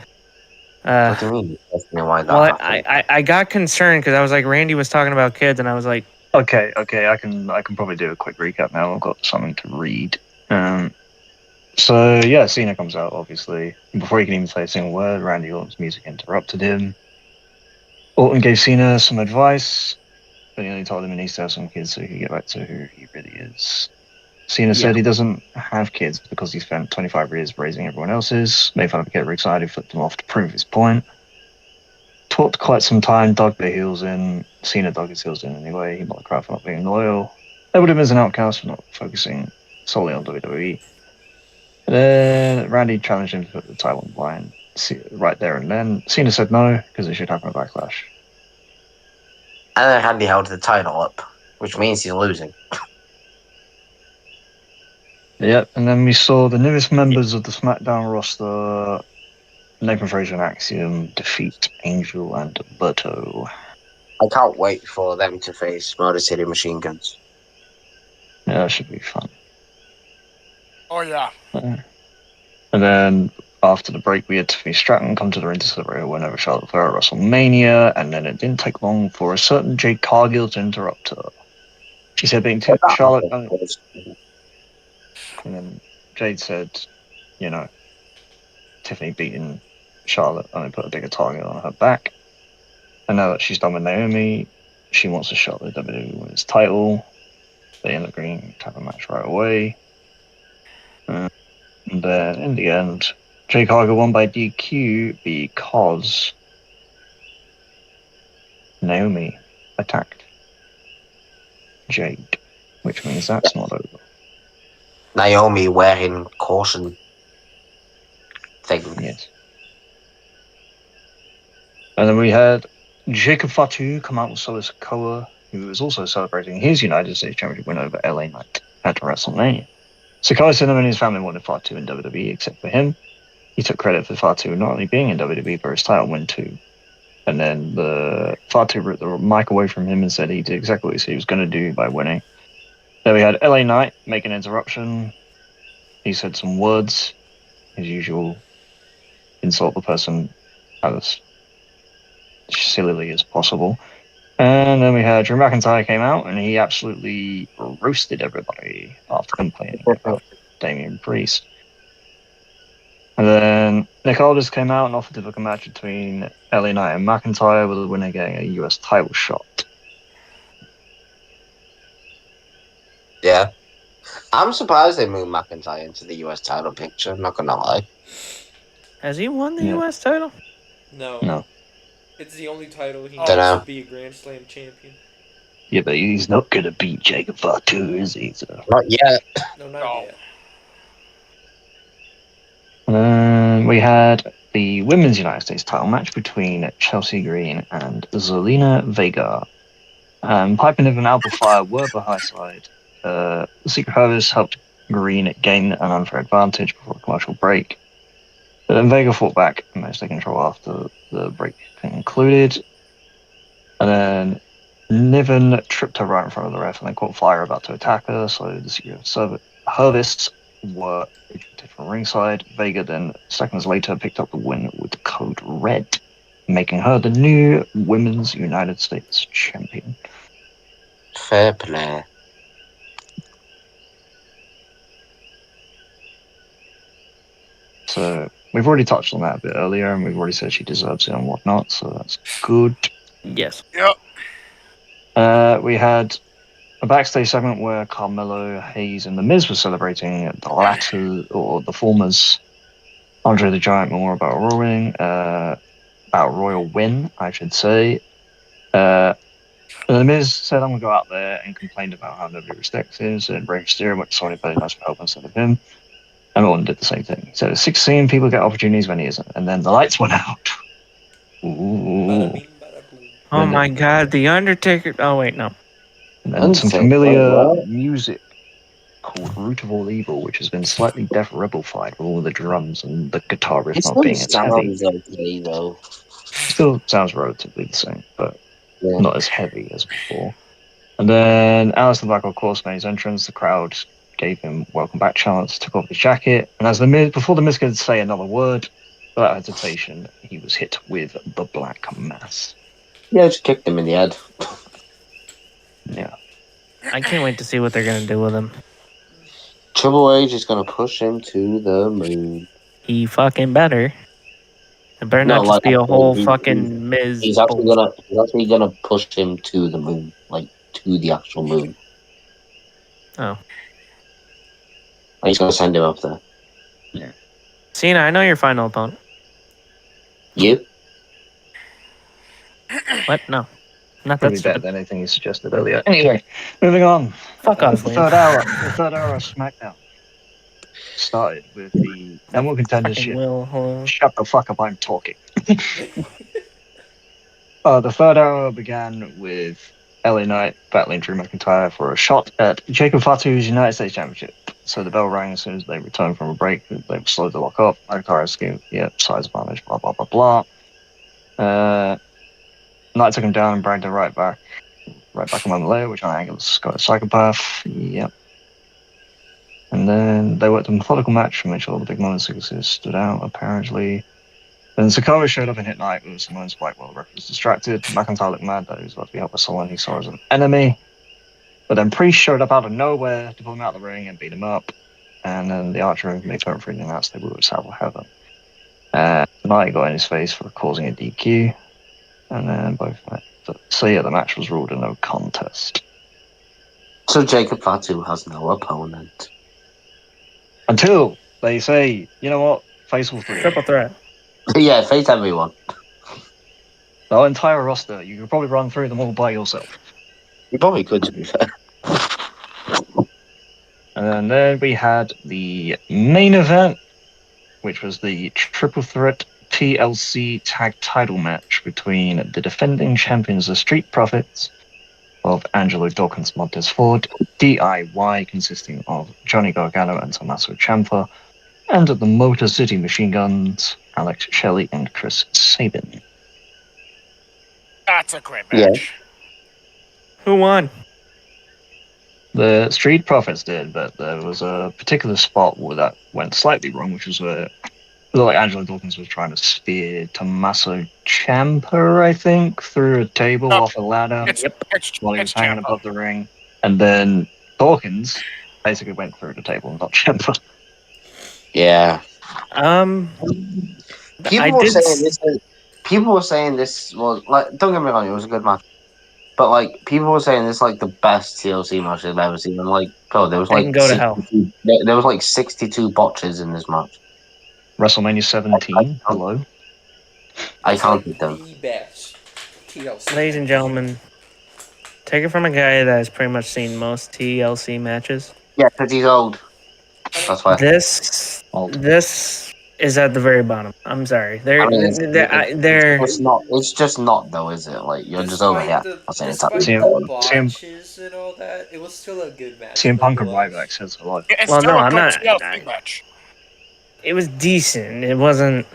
What do you mean? Why that Well, happened? I got concerned because I was like, Randy was talking about kids, and I was like, Okay, I can probably do a quick recap now. I've got something to read. So yeah, Cena comes out obviously. Before he can even say a single word, Randy Orton's music interrupted him. Orton gave Cena some advice, but he only told him he needs to have some kids so he can get back to who he really is. Cena said he doesn't have kids because he spent 25 years raising everyone else's, made fun of a kid Rick Side, who flipped him off to prove his point. Talked quite some time, dug their heels in. Cena dug his heels in anyway. He mocked the crowd for not being loyal. Labeled him as an outcast for not focusing solely on WWE. And then Randy challenged him to put the title on the line right there and then. Cena said no, because it should happen at Backlash. And then Randy held the title up, which means he's losing. Yep, and then we saw the newest members of the SmackDown roster, Nathan Fraser and Axiom, defeat Angel and Berto. I can't wait for them to face Motor City Machine Guns. Yeah, that should be fun. Oh yeah. And then after the break, we had Tiffany Stratton come to the ring to celebrate her win over Charlotte Flair at WrestleMania, and then it didn't take long for a certain Jade Cargill to interrupt her. She said being Charlotte, and then Jade said, you know, Tiffany beating Charlotte only put a bigger target on her back. And now that she's done with Naomi, she wants a shot at the WWE Women's title. They end up agreeing to have a match right away. And then in the end, Jade Cargill won by DQ because Naomi attacked Jade, which means that's not over. Naomi wearing caution thing. Yes. And then we had Jacob Fatu come out with Solo Sikoa, who was also celebrating his United States Championship win over LA Knight at WrestleMania. Sikoa said him and his family wanted Fatu in WWE, except for him. He took credit for Fatu not only being in WWE, but his title win too. And then Fatu ripped the mic away from him and said he did exactly what he said he was going to do by winning. Then we had LA Knight make an interruption. He said some words, his usual insult the person as sillily as possible. And then we had Drew McIntyre came out and he absolutely roasted everybody after complaining about Damian Priest. And then Nick Aldis came out and offered to book a match between LA Knight and McIntyre, with the winner getting a US title shot. Yeah. I'm surprised they moved McIntyre into the US title picture, not gonna lie. Has he won the Yeah. US title? No. It's the only title he Dunno. needs to be a Grand Slam champion. Yeah, but he's not going to beat Jacob Fatu, is he? So. Not yet. No, not No. yet. We had the Women's United States title match between Chelsea Green and Zelina Vega. Pipe and Alpha Fire were the high side. The Secret Service helped Green gain an unfair advantage before a commercial break. But then Vega fought back and managed to take control after the break concluded. And then Niven tripped her right in front of the ref and then caught Fire about to attack her, so the Secret Service were ejected from ringside. Vega then, seconds later, picked up the win with code RED, making her the new Women's United States Champion. Fair play. So we've already touched on that a bit earlier, and we've already said she deserves it and whatnot, so that's good. Yes. Yep. We had a backstage segment where Carmelo Hayes and The Miz were celebrating the latter, or the former's, Andre the Giant Memorial Battle Royal win, I should say. The Miz said, I'm going to go out there, and complained about how nobody respects him, so Rey Mysterio went to somebody very nice for help instead of him. And Orton did the same thing. He said, 16 people get opportunities when he isn't. And then the lights went out. Ooh. Bada bing, bada boom. Oh my God, The Undertaker. Oh wait, no. And then some familiar music called Root of All Evil, which has been slightly Death Rebel-fied with all the drums and the guitar riff not being as heavy. Okay, though. Still sounds relatively the same, but Yeah. not as heavy as before. And then Aleister Black, of course, made his entrance. The crowd gave him welcome back chants, took off his jacket, and as before the Miz could say another word, without hesitation, he was hit with the Black Mass. Yeah, just kicked him in the head. Yeah. I can't wait to see what they're gonna do with him. Triple H is gonna push him to the moon. He fucking better. It better No, not just like, be a whole he- fucking Miz. He's actually gonna push him to the moon, like to the actual moon. Oh. And he's gonna send him up there. Cena, I know your final opponent. You? What? No. Not that Probably better stupid. than anything you suggested earlier. Anyway, moving on. Fuck off, The Liam. third hour of SmackDown started with the number one contenders. Fucking Will, hold on. Shut the fuck up, I'm talking. The third hour began with LA Knight battling Drew McIntyre for a shot at Jacob Fatu's United States Championship. So the bell rang as soon as they returned from a break. They were slow to lock up. McIntyre screamed, size advantage, blah, blah, blah, blah. Knight took him down and bragged him right back a moment later, which on angle got a psychopath. Yep. And And then they worked a methodical match from which all the big moments stood out, apparently. Then Sakara showed up and hit Knight with Simone Spike while the ref was distracted. McIntyre looked mad that he was about to be helped by someone he saw as an enemy. But then Priest showed up out of nowhere to pull him out of the ring and beat him up. And then the Archer and Mick Referee announced they were South of Heaven. Knight got in his face for causing a DQ. And then both met. So yeah, the match was ruled a no contest. So Jacob Fatu has no opponent. Until they say, you know what, face all three. Triple threat. Yeah, face everyone. The entire roster, you could probably run through them all by yourself. You probably could, to be fair. And then we had the main event, which was the Triple Threat TLC Tag Title match between the defending champions, the Street Profits, of Angelo Dawkins, Montez Ford, DIY, consisting of Johnny Gargano and Tommaso Ciampa, and the Motor City Machine Guns, Alex Shelley and Chris Sabin. That's a great match. Who won? The Street Profits did, but there was a particular spot where that went slightly wrong, which was where like Angelo Dawkins was trying to spear Tommaso Ciampa, I think, through a table off a ladder while he was hanging above the ring. And then Dawkins basically went through the table and not Ciampa. Yeah. People were saying this was like, don't get me wrong, it was a good match. But like people were saying this is like the best TLC match they've ever seen. And like, God, there was like go to hell. There was like 62 botches in this match. WrestleMania 17. Hello. I can't beat them. The best TLC. Ladies and gentlemen, take it from a guy that has pretty much seen most TLC matches. Yeah, because he's old. That's why. This is at the very bottom. I'm sorry. It's just not though, is it? Like you're just over here. Despite the botches and all that, it was still a good match. CM Punk and Ryback says a lot. It's still a good TLC match. It was decent. It wasn't.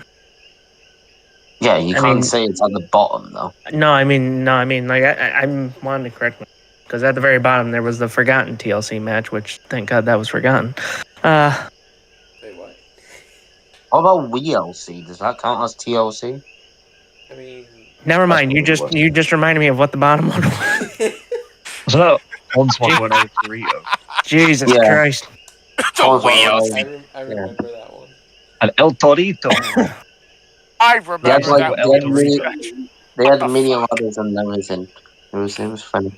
Yeah, you can't say it's at the bottom though. No, I mean, like I'm wanting to correct me because at the very bottom there was the forgotten TLC match, which thank God that was forgotten. Wait, what? What about WLC? Does that count as TLC? I mean, never mind. You just reminded me of what the bottom one was. Was that 1.103? Jesus Christ! I remember that one. And El Torito. I remember that. They had mini ladders and everything. It was funny.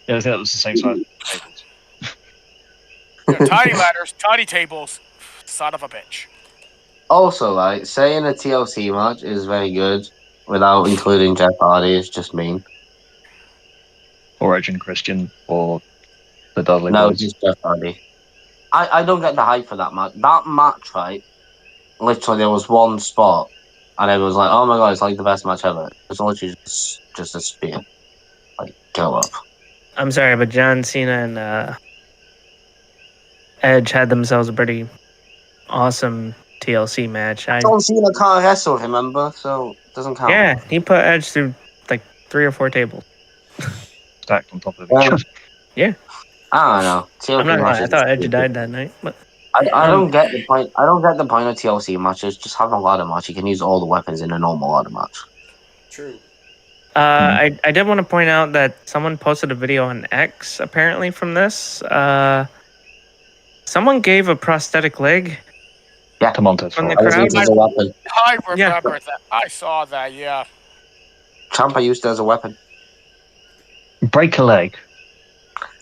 Yeah, I think that was the same size. Tiny ladders, tiny tables. Son of a bitch. Also, like, saying a TLC match is very good without including Jeff Hardy is just mean. Or Edge and Christian, or the Dudley No, Boys. just Jeff Hardy. I don't get the hype for that match. That match, right? Literally, there was one spot, and everyone was like, "Oh my god, it's like the best match ever." It's literally just a spear. Like, go up. I'm sorry, but John Cena and Edge had themselves a pretty awesome TLC match. John Cena can't wrestle, remember? So it doesn't count. Yeah, he put Edge through like 3 or 4 tables. Stacked on top of each other. Yeah. I don't know. TLC I'm not lying. I thought Edge died that night, but I don't get the point. I don't get the point of TLC matches. Just have a ladder match. You can use all the weapons in a normal ladder match. True. I did want to point out that someone posted a video on X apparently from this. Someone gave a prosthetic leg. Yeah, to Montez from the Ford. crowd. I remember that. I saw that. Yeah. Ciampa used it as a weapon. Break a leg.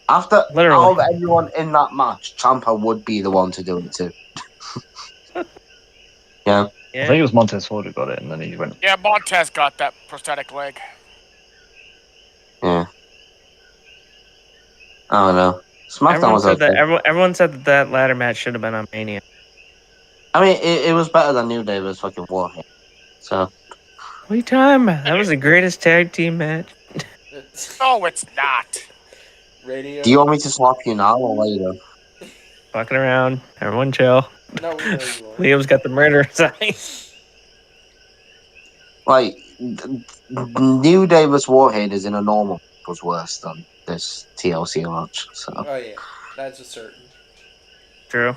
After Literally. all of everyone in that match, Ciampa would be the one to do it too. Yeah. I think it was Montez Ford who got it, and then he went. Yeah, Montez got that prosthetic leg. Yeah. I don't know. SmackDown was okay. Everyone said that ladder match should have been on Mania. I mean, it was better than New Day was fucking Warhead. So. What are you talking about? That was the greatest tag team match. No, it's not. Radio. Do you want me to swap you now or later? Fucking around. Everyone chill. No, we know you won't. Liam's got the murderer's eyes. Like, New Day vs Warhead is in a normal was worse than this TLC match. So. Oh yeah, that's a certain. True.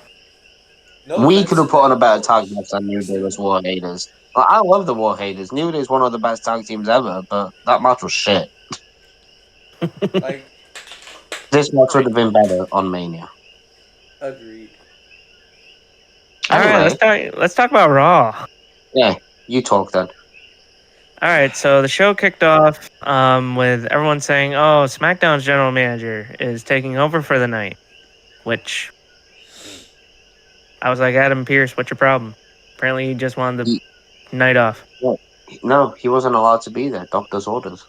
No We offense could to have put on a them, better but, tag match than New Day was War Haters. I love the War Haters. New Day is one of the best tag teams ever, but that match was shit. like, This match would Agreed. have been better on Mania. agreed. All right, Anyway, let's talk about Raw. yeah, you talk then. All right, so the show kicked off with everyone saying, "Oh, SmackDown's general manager is taking over for the night," which I was like, "Adam Pearce, what's your problem?" Apparently, he just wanted He, the night off. no, he wasn't allowed to be there. Doctor's orders.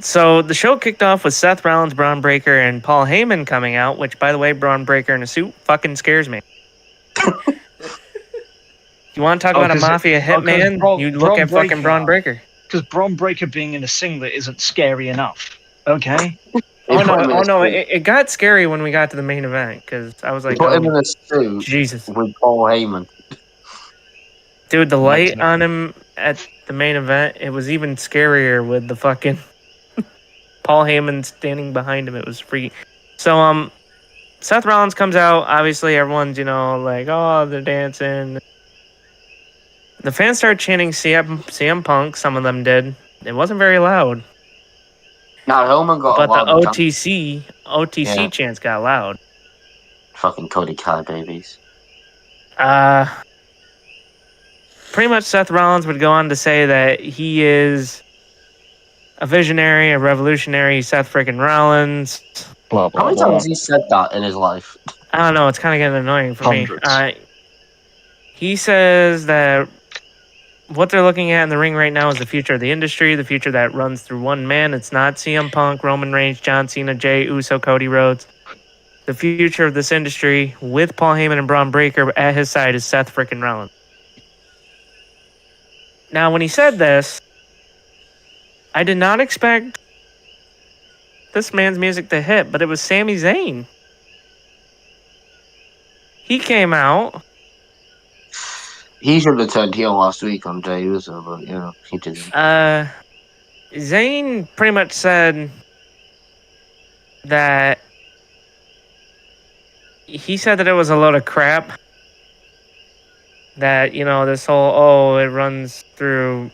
So the show kicked off with Seth Rollins, Braun Breaker, and Paul Heyman coming out. Which, by the way, Braun Breaker in a suit fucking scares me. You want to talk about a mafia hitman? You look at fucking Braun Breaker. Because Braun Breaker being in a singlet isn't scary enough. Okay? They put him in a suit. It got scary when we got to the main event because I was They like, put him in oh, a suit Jesus. with Paul Heyman. Dude, the light on him at the main event, it was even scarier with the fucking Paul Heyman standing behind him. It was freaky. So, Seth Rollins comes out. Obviously, everyone's, like, oh, they're dancing. The fans start chanting CM Punk. Some of them did. It wasn't very loud. Now Heyman got But a lot the of OTC chants got loud. fucking Cody Kelly babies. Pretty much Seth Rollins would go on to say that he is a visionary, a revolutionary, Seth freaking Rollins. Blah, How blah, many blah. times has he said that in his life? I don't know, it's kind of getting annoying for Hundreds. me. He says that what they're looking at in the ring right now is the future of the industry, the future that runs through one man. It's not CM Punk, Roman Reigns, John Cena, Jey Uso, Cody Rhodes. The future of this industry with Paul Heyman and Braun Breaker at his side is Seth freaking Rollins. Now, when he said this, I did not expect this man's music to hit, but it was Sami Zayn. He came out. He should have turned heel last week on Jey Uso, but he didn't. Zayn pretty much said that he said that it was a load of crap. That, this whole, it runs through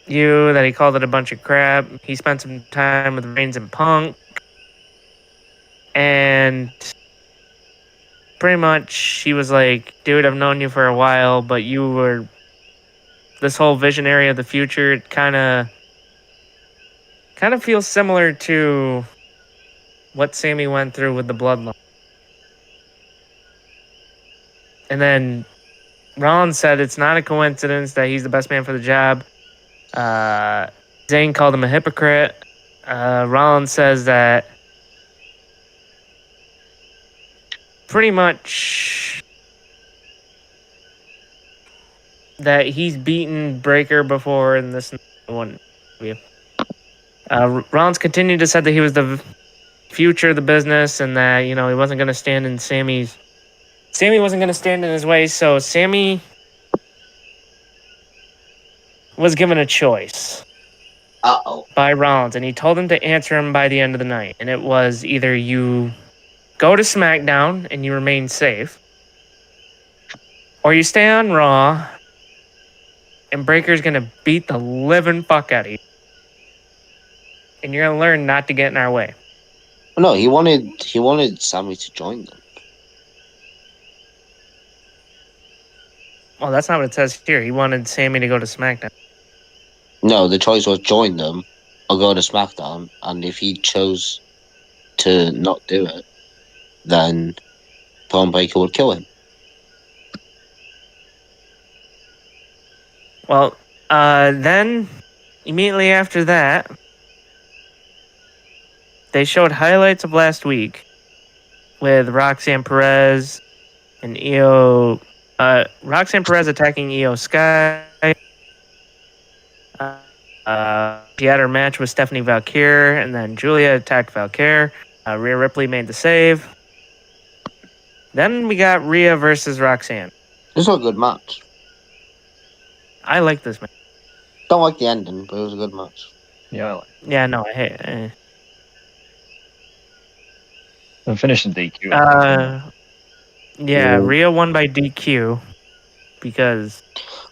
you, that he called it a bunch of crap. He spent some time with Reigns and Punk. And pretty much he was like, dude, I've known you for a while, but you were this whole visionary of the future. It kind of feels similar to what Sammy went through with the Bloodline. And then Rollins said it's not a coincidence that he's the best man for the job. Zayn called him a hypocrite. Rollins says that pretty much that he's beaten Breaker before in this one. Rollins continued to say that he was the future of the business and that, he wasn't going to stand in Sammy wasn't going to stand in his way, so Sammy was given a choice by Rollins, and he told him to answer him by the end of the night. And it was either you go to SmackDown and you remain safe, or you stay on Raw and Breaker's going to beat the living fuck out of you. And you're going to learn not to get in our way. No, he wanted Sammy to join them. Well, that's not what it says here. He wanted Sammy to go to SmackDown. No, the choice was join them or go to SmackDown, and if he chose to not do it, then Braun Breaker would kill him. Well, then immediately after that, they showed highlights of last week with Roxanne Perez and Roxanne Perez attacking Io Sky. She had her match with Stephanie Valkyrie, and then Julia attacked Valkyrie. Rhea Ripley made the save. Then we got Rhea versus Roxanne. This was a good match. I like this match. Don't like the ending, but it was a good match. Yeah, I like it. Yeah, no, I hate it. It was a good match. It. It was a good match. Yeah, no, I hate it. And finished in DQ. Yeah. Rhea won by DQ because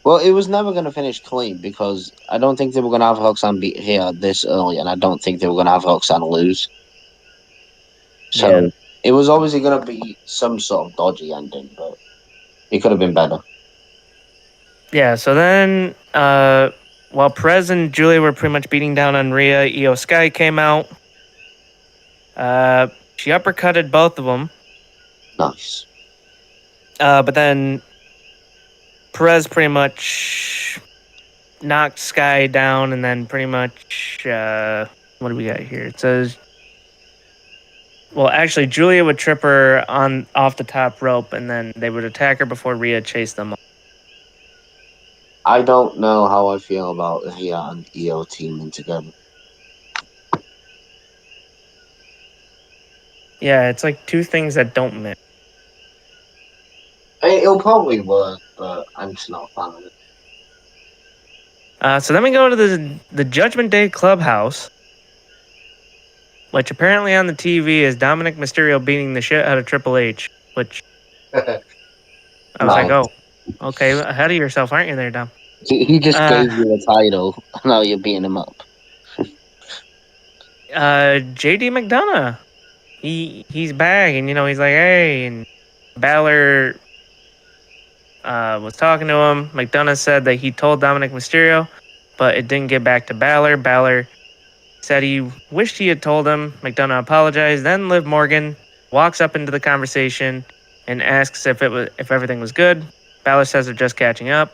Well, it was never going to finish clean because I don't think they were going to have Roxanne beat here this early, and I don't think they were going to have Roxanne lose. So it was obviously going to be some sort of dodgy ending, but it could have been better. Yeah, so then while Perez and Julia were pretty much beating down on Rhea, Io Sky came out. She uppercutted both of them. Nice. But then Perez pretty much knocked Sky down, and then pretty much what do we got here? It says, well, actually, Julia would trip her off the top rope, and then they would attack her before Rhea chased them. I don't know how I feel about Rhea and Io teaming together. Yeah, it's like two things that don't mix. It'll probably work, but I'm just not a fan of it. So then we go to the Judgment Day Clubhouse, which apparently on the TV is Dominic Mysterio beating the shit out of Triple H, which I was like, oh, okay, ahead of yourself, aren't you there, Dom? He just gave you the title, now you're beating him up. JD McDonough, he's back, and he's like, hey, and Balor was talking to him. McDonough said that he told Dominic Mysterio, but it didn't get back to Balor. Balor said he wished he had told him. McDonough apologized. Then Liv Morgan walks up into the conversation and asks if everything was good. Balor says they're just catching up.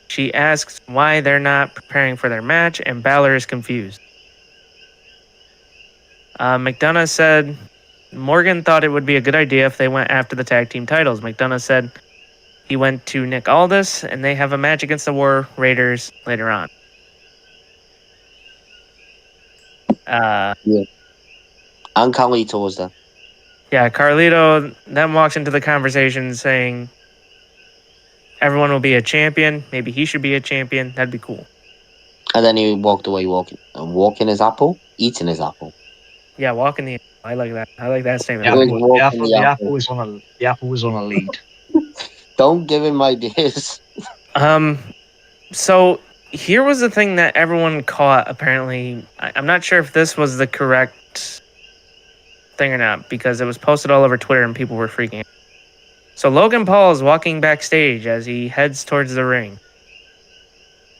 She asks why they're not preparing for their match, and Balor is confused. McDonough said Morgan thought it would be a good idea if they went after the tag team titles. McDonough said he went to Nick Aldis, and they have a match against the War Raiders later on. Yeah. And Carlito was there. Yeah, Carlito then walks into the conversation saying everyone will be a champion. Maybe he should be a champion. That'd be cool. And then he walked away walking his apple, eating his apple. Yeah, walking the apple. I like that. I like that statement. The apple was on a lead. Don't give him ideas. So here was the thing that everyone caught, apparently. I'm not sure if this was the correct thing or not, because it was posted all over Twitter and people were freaking out. So Logan Paul is walking backstage as he heads towards the ring.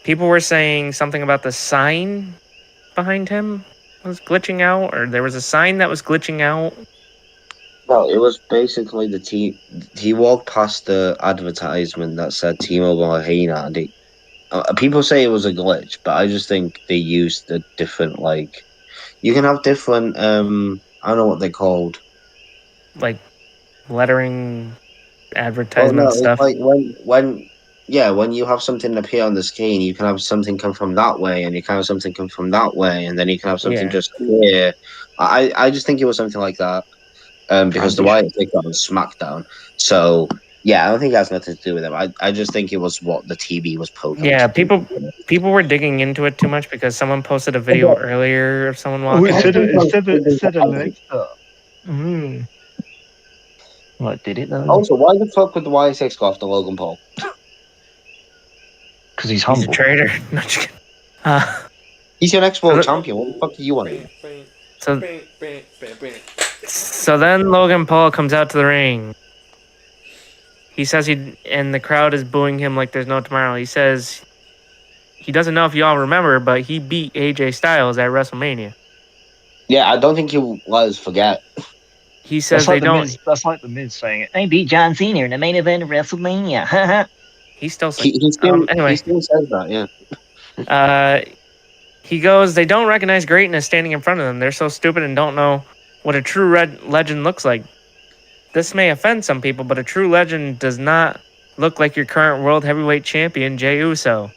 People were saying something about the sign behind him was glitching out, or there was a sign that was glitching out. No, it was basically the team. He walked past the advertisement that said T-Mobile Arena, and people say it was a glitch, but I just think they used a different, like, you can have different, I don't know what they're called. Like lettering, advertisement stuff. It's like when you have something appear on the screen, you can have something come from that way, and you can have something come from that way, and then you can have something just here. I just think it was something like that. Because the Wyatt picked up on SmackDown. So, yeah, I don't think it has nothing to do with them. I just think it was what the TV was poking. Yeah, people were digging into it too much because someone posted a video earlier of someone walking. It said Alexa. What, did it though? Also, why the fuck would the Wyatt go after Logan Paul? Because he's humble. He's a traitor. No, just kidding. He's your next world champion. What the fuck do you want? So then Logan Paul comes out to the ring. He says and the crowd is booing him like there's no tomorrow. He says he doesn't know if y'all remember, but he beat AJ Styles at WrestleMania. Yeah, I don't think he'll let us forget. He says that's like they don't. That's like the Miz saying it. They beat John Cena in the main event of WrestleMania. He's still saying. He still says that, yeah. He goes, they don't recognize greatness standing in front of them. They're so stupid and don't know what a true legend looks like. This may offend some people, but a true legend does not look like your current world heavyweight champion, Jey Uso.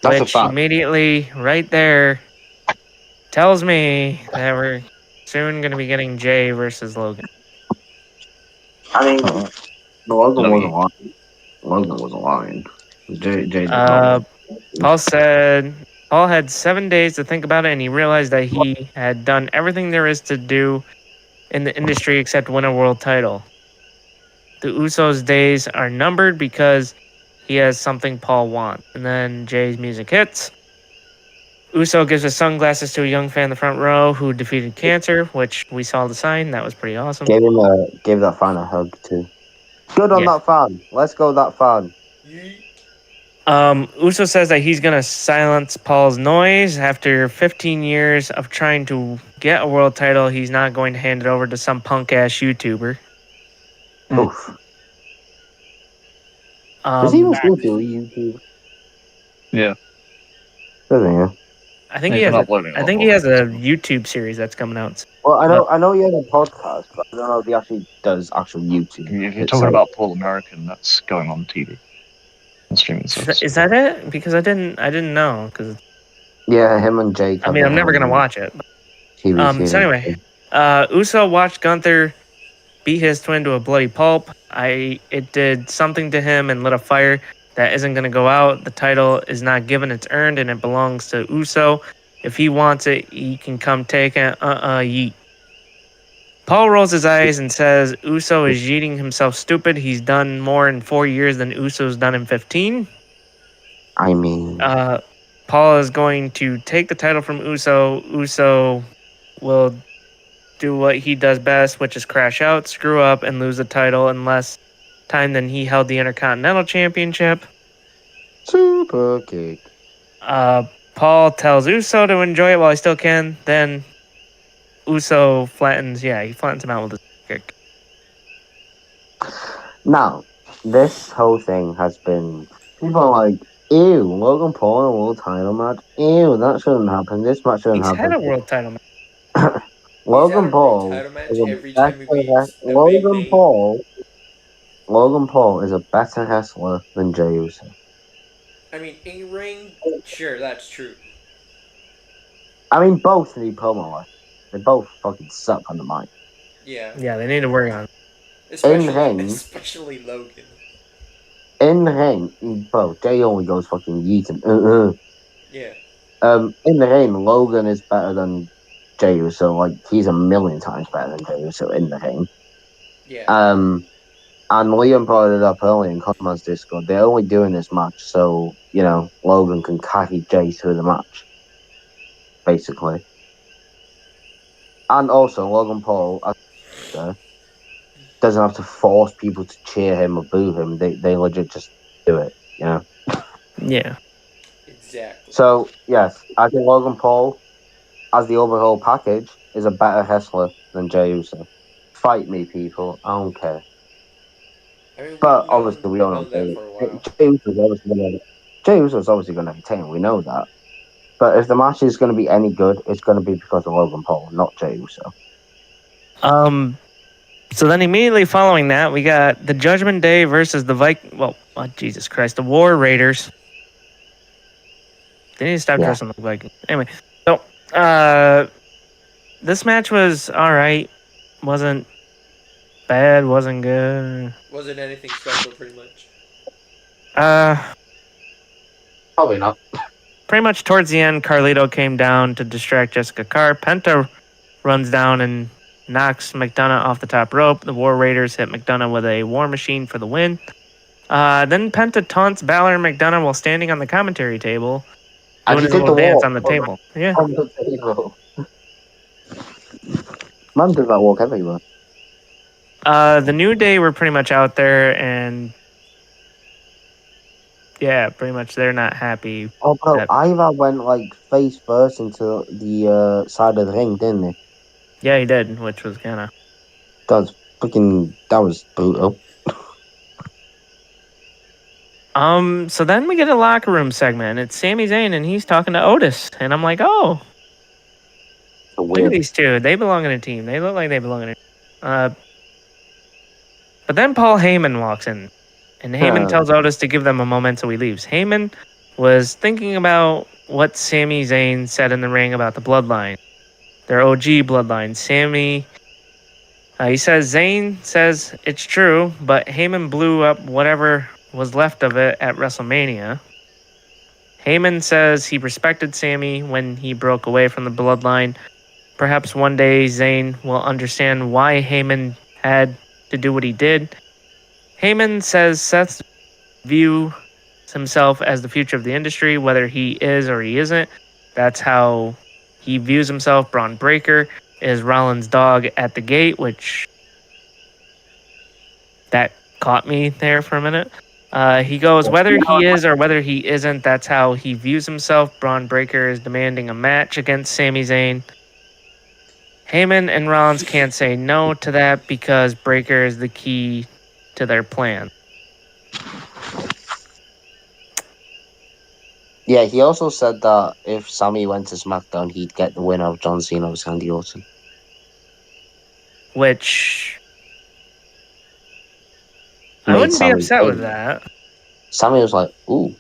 That's which a fact. Immediately, right there, tells me that we're soon going to be getting Jey versus Logan. I mean, Logan wasn't lying. Logan wasn't lying. Jey Paul had 7 days to think about it, and he realized that he had done everything there is to do in the industry except win a world title. The Usos' days are numbered because he has something Paul wants. And then Jay's music hits. Uso gives his sunglasses to a young fan in the front row who defeated cancer, which we saw the sign. That was pretty awesome. Gave that fan a hug too. Good on Yeah. that fan. Let's go that fan. Uso says that he's going to silence Paul's noise. After 15 years of trying to get a world title, he's not going to hand it over to some punk-ass YouTuber. Oof. Does he even still do YouTube? Yeah. Doesn't he? I think He's he has. been uploading I a think lot he has more a recently. YouTube series that's coming out. Well, I know he has a podcast, but I don't know if he actually does actual YouTube. If you're talking about Paul American, that's going on TV. And streaming service. Is that it? Because I didn't know. Because Yeah, him and Jake. I mean, I'm never gonna watch it. TV So anyway, Uso watched Gunther beat his twin to a bloody pulp. It did something to him and lit a fire that isn't gonna go out. The title is not given; it's earned, and it belongs to Uso. If he wants it, he can come take it. Yeet. Paul rolls his eyes and says, Uso is yeeting himself stupid. He's done more in 4 years than Uso's done in 15. I mean, Paul is going to take the title from Uso. Uso will do what he does best, which is crash out, screw up, and lose the title in less time than he held the Intercontinental Championship. super kick. Paul tells Uso to enjoy it while he still can. Then Uso flattens him out with a kick. Now, this whole thing has been people are like, ew, Logan Paul in a world title match. Ew, that shouldn't happen. This match shouldn't He's happen. had a world title match. Logan Paul is a every time he beats better. a big name. Logan Paul is a better wrestler than Jey Uso. I mean, in ring, sure, that's true. I mean, both need promo work. They both fucking suck on the mic. Yeah, Yeah, they need to work on it. ring. Especially Logan. In the ring, bro, Jay only goes fucking yeeting. Yeah. In the ring, Logan is better than Jey Uso. Like, he's a million times better than Jey Uso in the ring. Yeah. And Liam brought it up earlier in Command's Discord. They're only doing this match so, Logan can carry Jay through the match. Basically. And also, Logan Paul doesn't have to force people to cheer him or boo him. They legit just do it, Yeah. Exactly. So, yes, I think Logan Paul, as the overall package, is a better wrestler than Jey Uso. Fight me, people. I don't care. I mean, But obviously, we don't know. that for a while. Jey Uso's obviously going to retain. We know that. But if the match is going to be any good, it's going to be because of Logan Paul, not Jey Uso. So then immediately following that, we got the Judgment Day versus the Jesus Christ, the War Raiders. They need to stop dressing like Vikings. Anyway, so this match was all right. Wasn't bad. Wasn't good. Wasn't anything special, pretty much. Probably not. Pretty much towards the end, Carlito came down to distract Jessica Carr. Penta runs down and knocks McDonough off the top rope. The War Raiders hit McDonough with a War Machine for the win. Then Penta taunts Balor and McDonough while standing on the commentary table, doing his little dance on the table. Yeah. On the table. Man does that walk everywhere. The New Day were pretty much out there, and yeah, pretty much they're not happy. Oh, bro, Ivar went like face first into the side of the ring, didn't he? Yeah, he did, which was kind of... That was brutal. So then we get a locker room segment. It's Sami Zayn, and he's talking to Otis, and I'm like, oh, look at these two. They belong in a team. They look like they belong in a team. But then Paul Heyman walks in, and Heyman tells Otis to give them a moment, so he leaves. Heyman was thinking about what Sami Zayn said in the ring about the bloodline. Their OG bloodline. He says Zayn says it's true, but Heyman blew up whatever was left of it at WrestleMania. Heyman says he respected Sami when he broke away from the bloodline, perhaps one day Zayn will understand why Heyman had to do what he did. Heyman says Seth views himself as the future of the industry, whether he is or he isn't. That's how he views himself. Braun Breaker is Rollins' dog at the gate, which that caught me there for a minute. He goes, whether he is or whether he isn't, that's how he views himself. Braun Breaker is demanding a match against Sami Zayn. Heyman and Rollins can't say no to that because Breaker is the key to their plan. Yeah, he also said that if Sammy went to SmackDown, he'd get the win of John Cena over Randy Orton. Which I Made wouldn't be Sammy upset with pay. that. Sammy was like, ooh,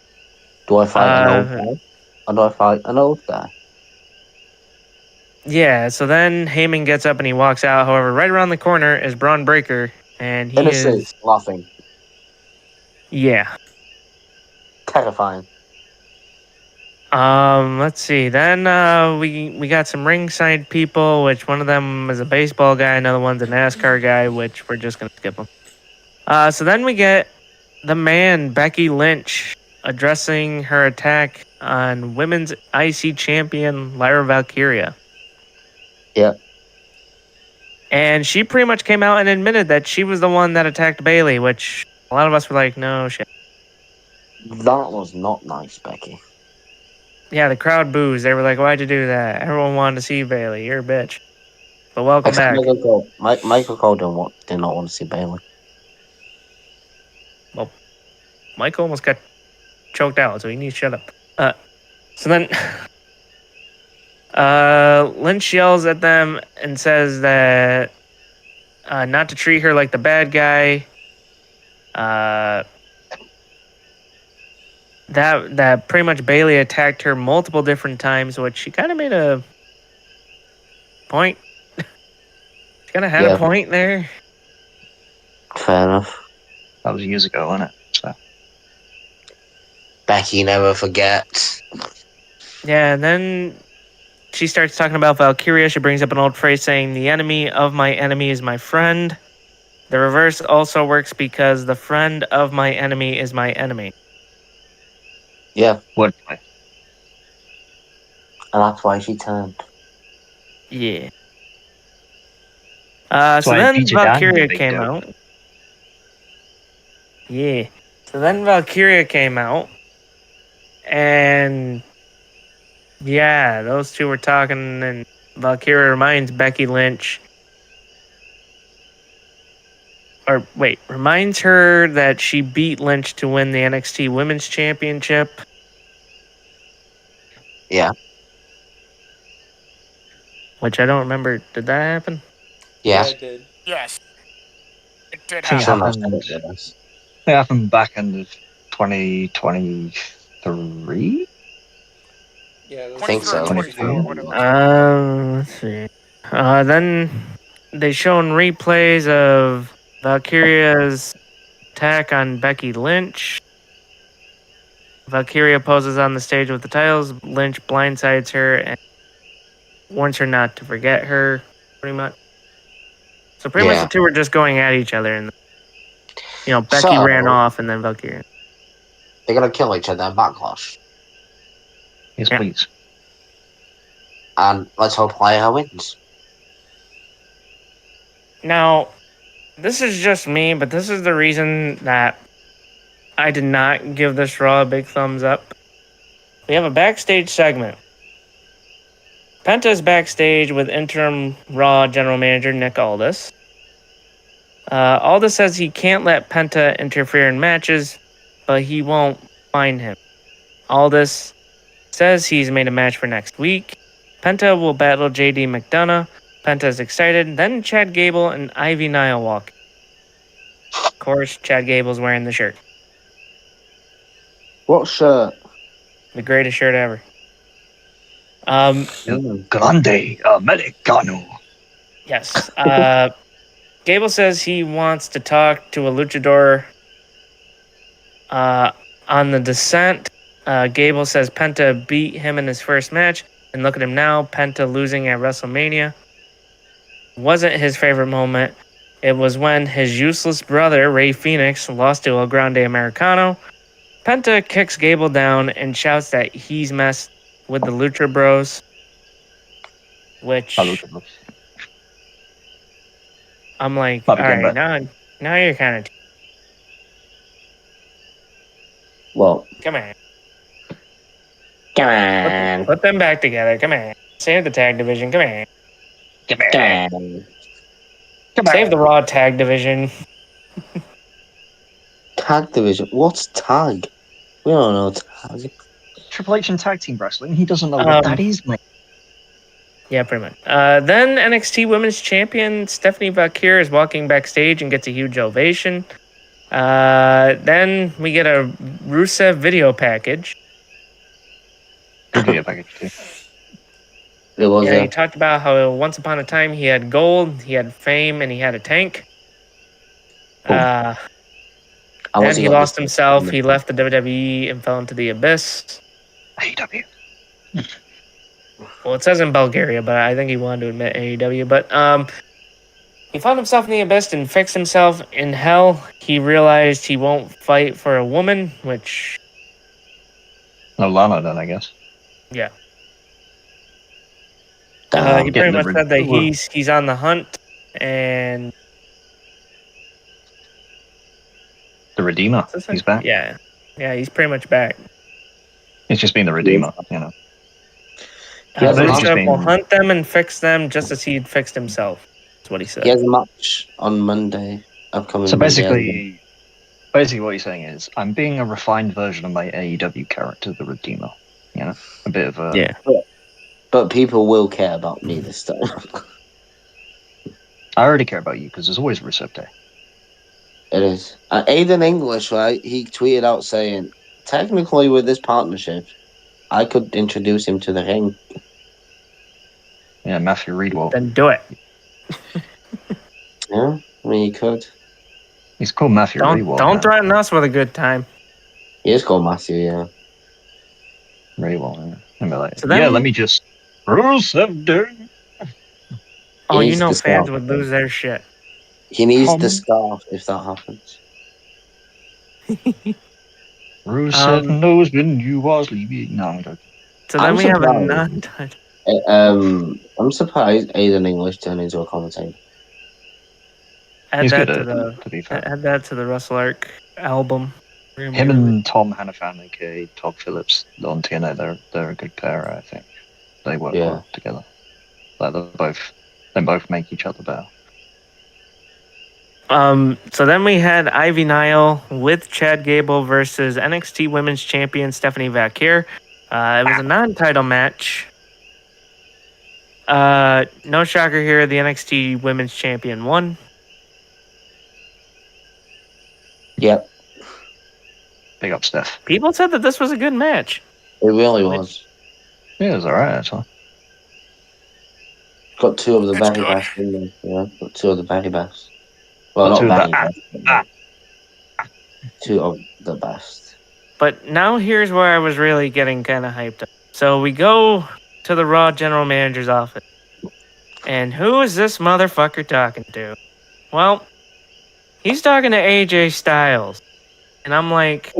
do I fight an old guy? Or do I fight an old guy? Yeah, so then Heyman gets up and he walks out. However, right around the corner is Braun Breaker, and he In a is... suit, laughing. Yeah. Terrifying. Let's see. Then we got some ringside people, which one of them is a baseball guy, another one's a NASCAR guy, which we're just gonna skip them. So then we get the man Becky Lynch addressing her attack on women's IC champion Lyra Valkyria. Yeah. And she pretty much came out and admitted that she was the one that attacked Bayley, which a lot of us were like, no shit. That was not nice, Becky. Yeah, the crowd boos. They were like, why'd you do that? Everyone wanted to see Bayley. You're a bitch. But welcome Except back. Michael Cole. Michael Cole did not want to see Bayley. Well, Michael almost got choked out, so he needs to shut up. So then Lynch yells at them and says that not to treat her like the bad guy. That pretty much Bayley attacked her multiple different times, which she kind of made a point. She kind of had a point there. Fair enough. That was years ago, wasn't it? So. Becky never forgets. Yeah, and then she starts talking about Valkyria. She brings up an old phrase saying, the enemy of my enemy is my friend. The reverse also works because the friend of my enemy is my enemy. Yeah. Wordplay. And that's why she turned. Yeah. That's So why then Peter Daniel Valkyria big came dope. out. Yeah. So then Valkyria came out. And yeah, those two were talking, and Valkyria reminds Becky Lynch. Or wait, reminds her that she beat Lynch to win the NXT Women's Championship. Yeah. Which I don't remember. Did that happen? Yeah. it did. Yes. It did I think happen. it happened back end of 2023. Yeah, that was I think so. 24. Let's see. Then they shown replays of Valkyria's attack on Becky Lynch. Valkyria poses on the stage with the titles. Lynch blindsides her and warns her not to forget her, pretty much. So pretty much the two were just going at each other, and Becky ran off, and then Valkyria. They're gonna kill each other in Backlash. Yes, Yeah. please. And let's hope Lyra wins. Now, this is just me, but this is the reason that I did not give this Raw a big thumbs up. We have a backstage segment. Penta's backstage with interim Raw general manager Nick Aldis. Aldis says he can't let Penta interfere in matches, but he won't find him. Aldis says he's made a match for next week. Penta will battle JD McDonough. Penta is excited. Then Chad Gable and Ivy Nile walk. Of course, Chad Gable's wearing the shirt. What shirt? The greatest shirt ever. Grande Americano. Yes. Gable says he wants to talk to a luchador on the descent. Gable says Penta beat him in his first match. And look at him now, Penta losing at WrestleMania. Wasn't his favorite moment. It was when his useless brother, Rey Fenix, lost to El Grande Americano. Penta kicks Gable down and shouts that he's messed with the Lucha Bros. Which I'm like, all right, now you're kind of... Well, Come on. come on. Put them back together. Come on. Save the tag division. Come on. Come on. Save the Raw tag division. Tag division. What's tag? We don't know tag. Triple H and tag team wrestling. He doesn't know what that is, mate. Yeah, pretty much. Then NXT Women's Champion Stephanie Valkyrie is walking backstage and gets a huge ovation. Then we get a Rusev video package. Good video package too. It was He talked about how once upon a time he had gold, he had fame, and he had a tank. Then he lost himself. He left the WWE and fell into the abyss. AEW. Well, it says in Bulgaria, but I think he wanted to admit AEW. But he found himself in the abyss and fixed himself in hell. He realized he won't fight for a woman, which... No Lana then, I guess. Yeah. He pretty much said that he's on the hunt, and... The Redeemer. He's back. Yeah, he's pretty much back. It's just been the Redeemer, you know. Rusev will hunt them and fix them just as he'd fixed himself. That's what he said. He has a match on Monday. Upcoming. So basically what he's saying is, I'm being a refined version of my AEW character, the Redeemer. You know, a bit of a... Yeah. But people will care about me this time. I already care about you because there's always Rusev Day. It is. Aiden English, right? He tweeted out saying, technically with this partnership, I could introduce him to the ring. Yeah, Matthew Reed will. Then do it. Yeah, I mean, he could. He's called Matthew Reed. Don't threaten us with a good time. He is called Matthew, yeah. Raywall, yeah. And be like, So then- yeah, let me just... Rusev Day. Oh, He you needs know the fans scarf. would lose their shit. He needs the scarf if that happens. Rusev knows when you was leaving. No, I don't. So then I'm we have a surprised. non-title. I'm surprised Aiden English turned into a commentator. Add He's that good to at the it, to be fair. add that to the Wrestle Arc album. Him and Tom Hannafan, aka Todd Phillips, on TNA, they're a good pair, I think. They work well together. Like they both make each other better. So then we had Ivy Nile with Chad Gable versus NXT Women's Champion Stephanie Valkyrie. It was a non-title match. No shocker here. The NXT Women's Champion won. Yep, Big up, Steph. People said that this was a good match. it really was. Yeah, it was alright, actually. Got two of the That's very good. best, didn't it? Yeah, got two of the very best. Well, Got not two of very the- best. But two of the best. But now here's where I was really getting kind of hyped up. So we go to the Raw general manager's office. And who is this motherfucker talking to? Well, he's talking to AJ Styles. And I'm like,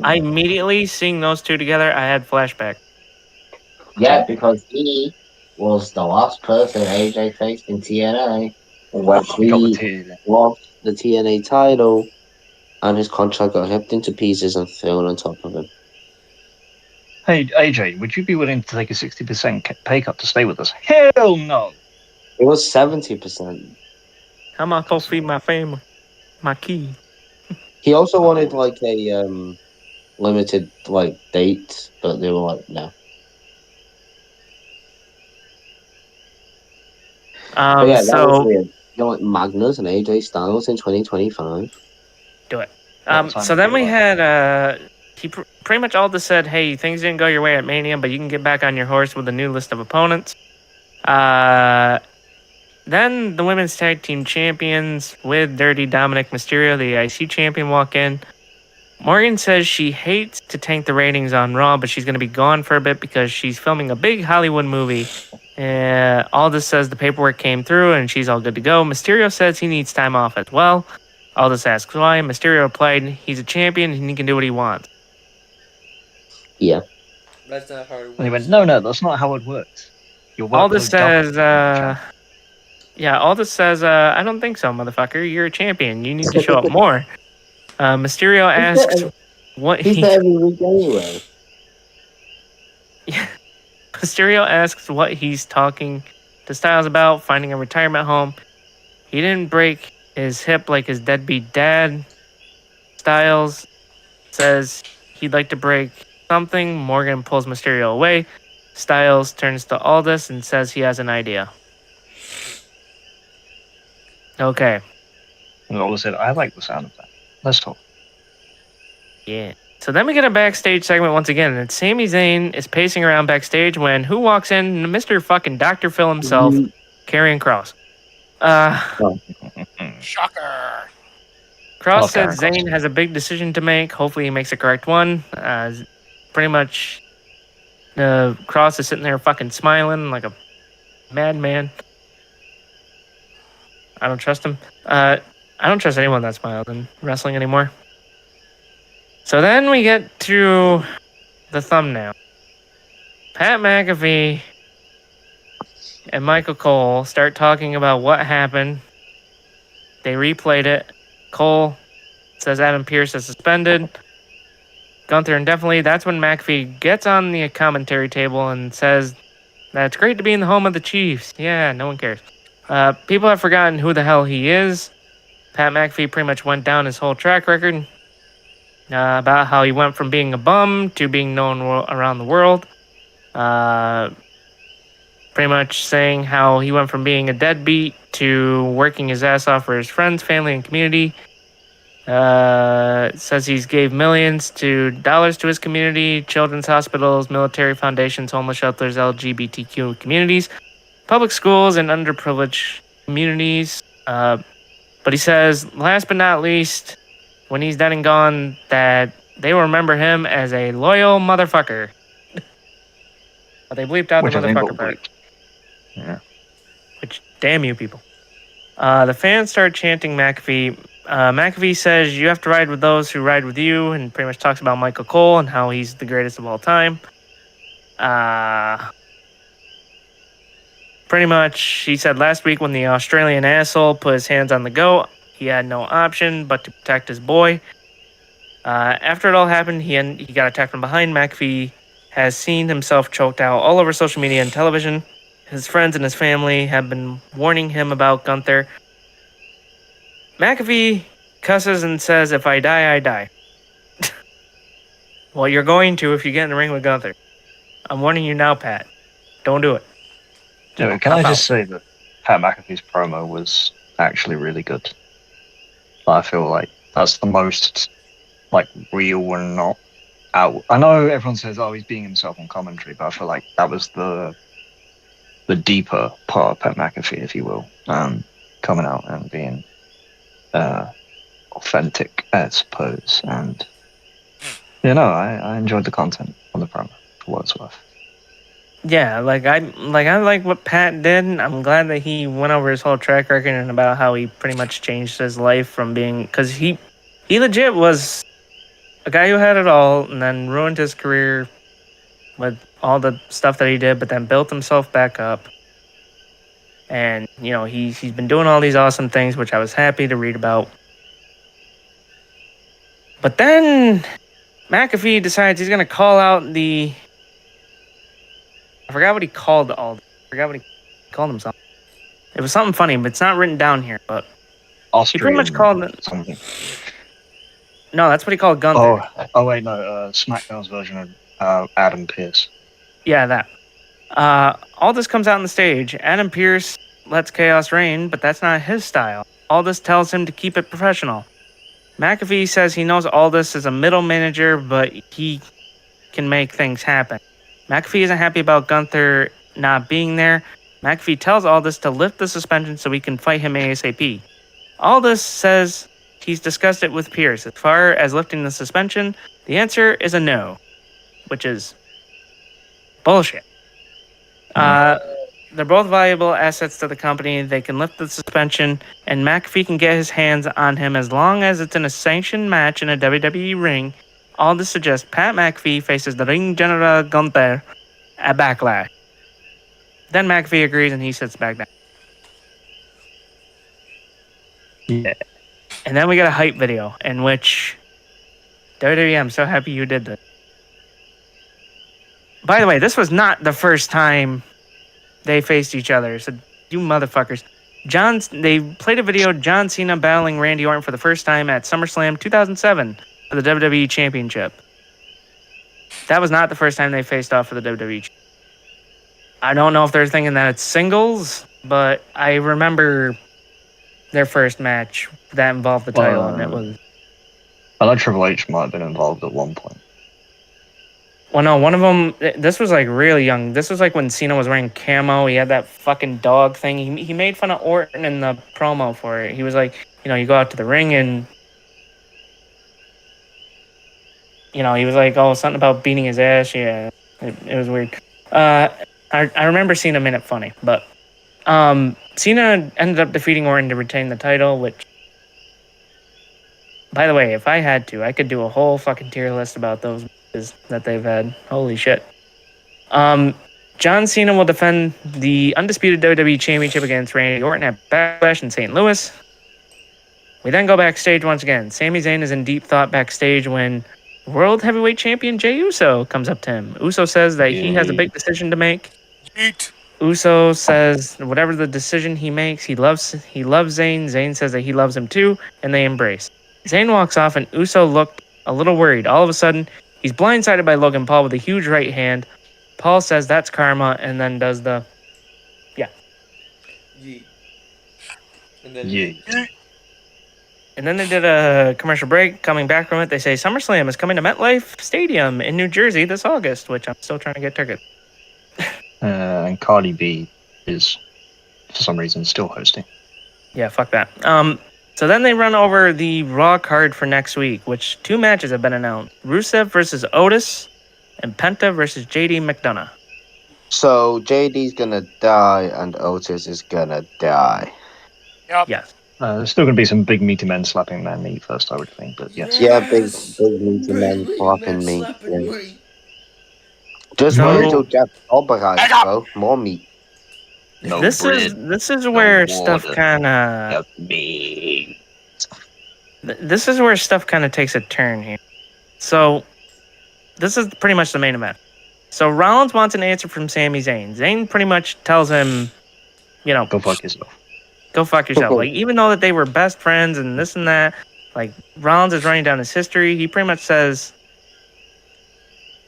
I immediately seeing those two together, I had flashback. Yeah, because he was the last person AJ faced in TNA when Got the he tea. lost the TNA title and his contract got ripped into pieces and thrown on top of him. Hey, AJ, would you be willing to take a 60% pay cut to stay with us? Hell no! It was 70%. How am I supposed to feed my family? My key. He also wanted like a limited like date, but they were like, no. But yeah, that was So weird. You know, like Magnus and AJ Styles in 2025. so then we had he pretty much all just said, hey, things didn't go your way at Mania, but you can get back on your horse with a new list of opponents. Then the women's tag team champions with Dirty Dominic Mysterio, the IC champion, walk in. Morgan says she hates to tank the ratings on Raw, but she's going to be gone for a bit because she's filming a big Hollywood movie. Aldis says the paperwork came through and she's all good to go. Mysterio says he needs time off as well. Aldis asks why. Mysterio replied, he's a champion and he can do what he wants. Yeah. That's not how it works. And he went, no, that's not how it works. Your Aldis workload doubles says, when you're champion. Aldis says, I don't think so, motherfucker. You're a champion. You need to show up more. Mysterio asks what He's he... there every week anyway. Mysterio asks what he's talking to Styles about, finding a retirement home. He didn't break his hip like his deadbeat dad. Styles says he'd like to break something. Morgan pulls Mysterio away. Styles turns to Aldis and says he has an idea. Okay. And Aldis said, I like the sound of that. Let's talk. Yeah. So then we get a backstage segment once again, and Sami Zayn is pacing around backstage when who walks in? Mr. fucking Dr. Phil himself, Karrion Kross. Shocker. Kross Oh, says Karrion Kross. Zayn has a big decision to make. Hopefully he makes the correct one. Pretty much, Kross is sitting there fucking smiling like a madman. I don't trust him. I don't trust anyone that smiles in wrestling anymore. So then we get to the thumbnail. Pat McAfee and Michael Cole start talking about what happened. They replayed it. Cole says Adam Pearce is suspended. Gunther indefinitely. That's when McAfee gets on the commentary table and says that it's great to be in the home of the Chiefs. Yeah, no one cares. People have forgotten who the hell he is. Pat McAfee pretty much went down his whole track record. About how he went from being a bum to being known around the world. Pretty much saying how he went from being a deadbeat to working his ass off for his friends, family, and community. Says he's gave millions to dollars to his community, children's hospitals, military foundations, homeless shelters, LGBTQ communities, public schools, and underprivileged communities. But he says, last but not least, when he's dead and gone, that they will remember him as a loyal motherfucker. But they bleeped out Which the I think motherfucker got part. bleeped. Yeah. Which, damn you people. The fans start chanting McAfee. McAfee says, you have to ride with those who ride with you, and pretty much talks about Michael Cole and how he's the greatest of all time. Pretty much, he said last week when the Australian asshole put his hands on the goat, he had no option but to protect his boy. After it all happened, he got attacked from behind. McAfee has seen himself choked out all over social media and television. His friends and his family have been warning him about Gunther. McAfee cusses and says, if I die, I die. Well, you're going to if you get in the ring with Gunther. I'm warning you now, Pat. Don't do it. Yeah, can I just say that Pat McAfee's promo was actually really good. I feel like that's the most real and not out. I know everyone says, "Oh, he's being himself on commentary," but I feel like that was the deeper part of Pat McAfee, if you will, coming out and being authentic, I suppose. And I enjoyed the content on the promo for what it's worth. Yeah, I like what Pat did. I'm glad that he went over his whole track record and about how he pretty much changed his life from being, because he legit was a guy who had it all and then ruined his career with all the stuff that he did, but then built himself back up. And he's been doing all these awesome things, which I was happy to read about. But then McAfee decides he's gonna call out the. I forgot what he called all. I forgot what he called himself. It was something funny, but it's not written down here. But Austrian, he pretty much called it something. No, that's what he called Gunther. Oh wait, no. SmackDown's version of Adam Pearce. Yeah, that. All this comes out on the stage. Adam Pearce lets chaos reign, but that's not his style. Aldis tells him to keep it professional. McAfee says he knows Aldis is a middle manager, but he can make things happen. McAfee isn't happy about Gunther not being there. McAfee tells Aldis to lift the suspension so he can fight him ASAP. Aldis says he's discussed it with Pierce. As far as lifting the suspension, the answer is a no, which is bullshit. They're both valuable assets to the company. They can lift the suspension, and McAfee can get his hands on him as long as it's in a sanctioned match in a WWE ring. All this suggests Pat McAfee faces the ring general Gunther at Backlash. Then McAfee agrees, and he sits back down. Yeah. And then we got a hype video in which WWE, I'm so happy you did this. By the way, this was not the first time they faced each other. So, you motherfuckers. They played a video of John Cena battling Randy Orton for the first time at SummerSlam 2007 for the WWE Championship. That was not the first time they faced off for the WWE. I don't know if they're thinking that it's singles, but I remember their first match that involved the title, and it was... I know Triple H might have been involved at one point. Well, no, one of them, this was like really young. This was like when Cena was wearing camo. He had that fucking dog thing. He made fun of Orton in the promo for it. He was like, you go out to the ring and, he was like, oh, something about beating his ass. Yeah, it was weird. I remember seeing him in it funny, but Cena ended up defeating Orton to retain the title, which, by the way, if I had to, I could do a whole fucking tier list about those that they've had. Holy shit. John Cena will defend the undisputed WWE Championship against Randy Orton at Backlash in St. Louis. We then go backstage once again. Sami Zayn is in deep thought backstage when World Heavyweight Champion Jey Uso comes up to him. Uso says that he has a big decision to make. Uso says whatever the decision he makes, he loves Zayn. Zayn says that he loves him too, and they embrace. Zayn walks off, and Uso looked a little worried. All of a sudden, he's blindsided by Logan Paul with a huge right hand. Paul says that's karma, and then does the... Yeah. Yeet. And then... Yeah. And then they did a commercial break. Coming back from it, they say SummerSlam is coming to MetLife Stadium in New Jersey this August, which I'm still trying to get tickets. And Cardi B is, for some reason, still hosting. Yeah, fuck that. So then they run over the Raw card for next week, which 2 matches have been announced. Rusev versus Otis, and Penta versus JD McDonough. So JD's gonna die and Otis is gonna die. Yep. Yes. There's still going to be some big meaty men slapping their meat first, I would think, but yes. Yeah, big meaty men slapping me. Yeah. Just No. wait until Jeff Albright, bro. More meat. No this bread, is where no stuff water. kind of... meat. This is where stuff kind of takes a turn here. So, this is pretty much the main event. So, Rollins wants an answer from Sami Zayn. Zayn pretty much tells him, Go fuck yourself. go fuck yourself. Like, even though that they were best friends and this and that, like, Rollins is running down his history. He pretty much says,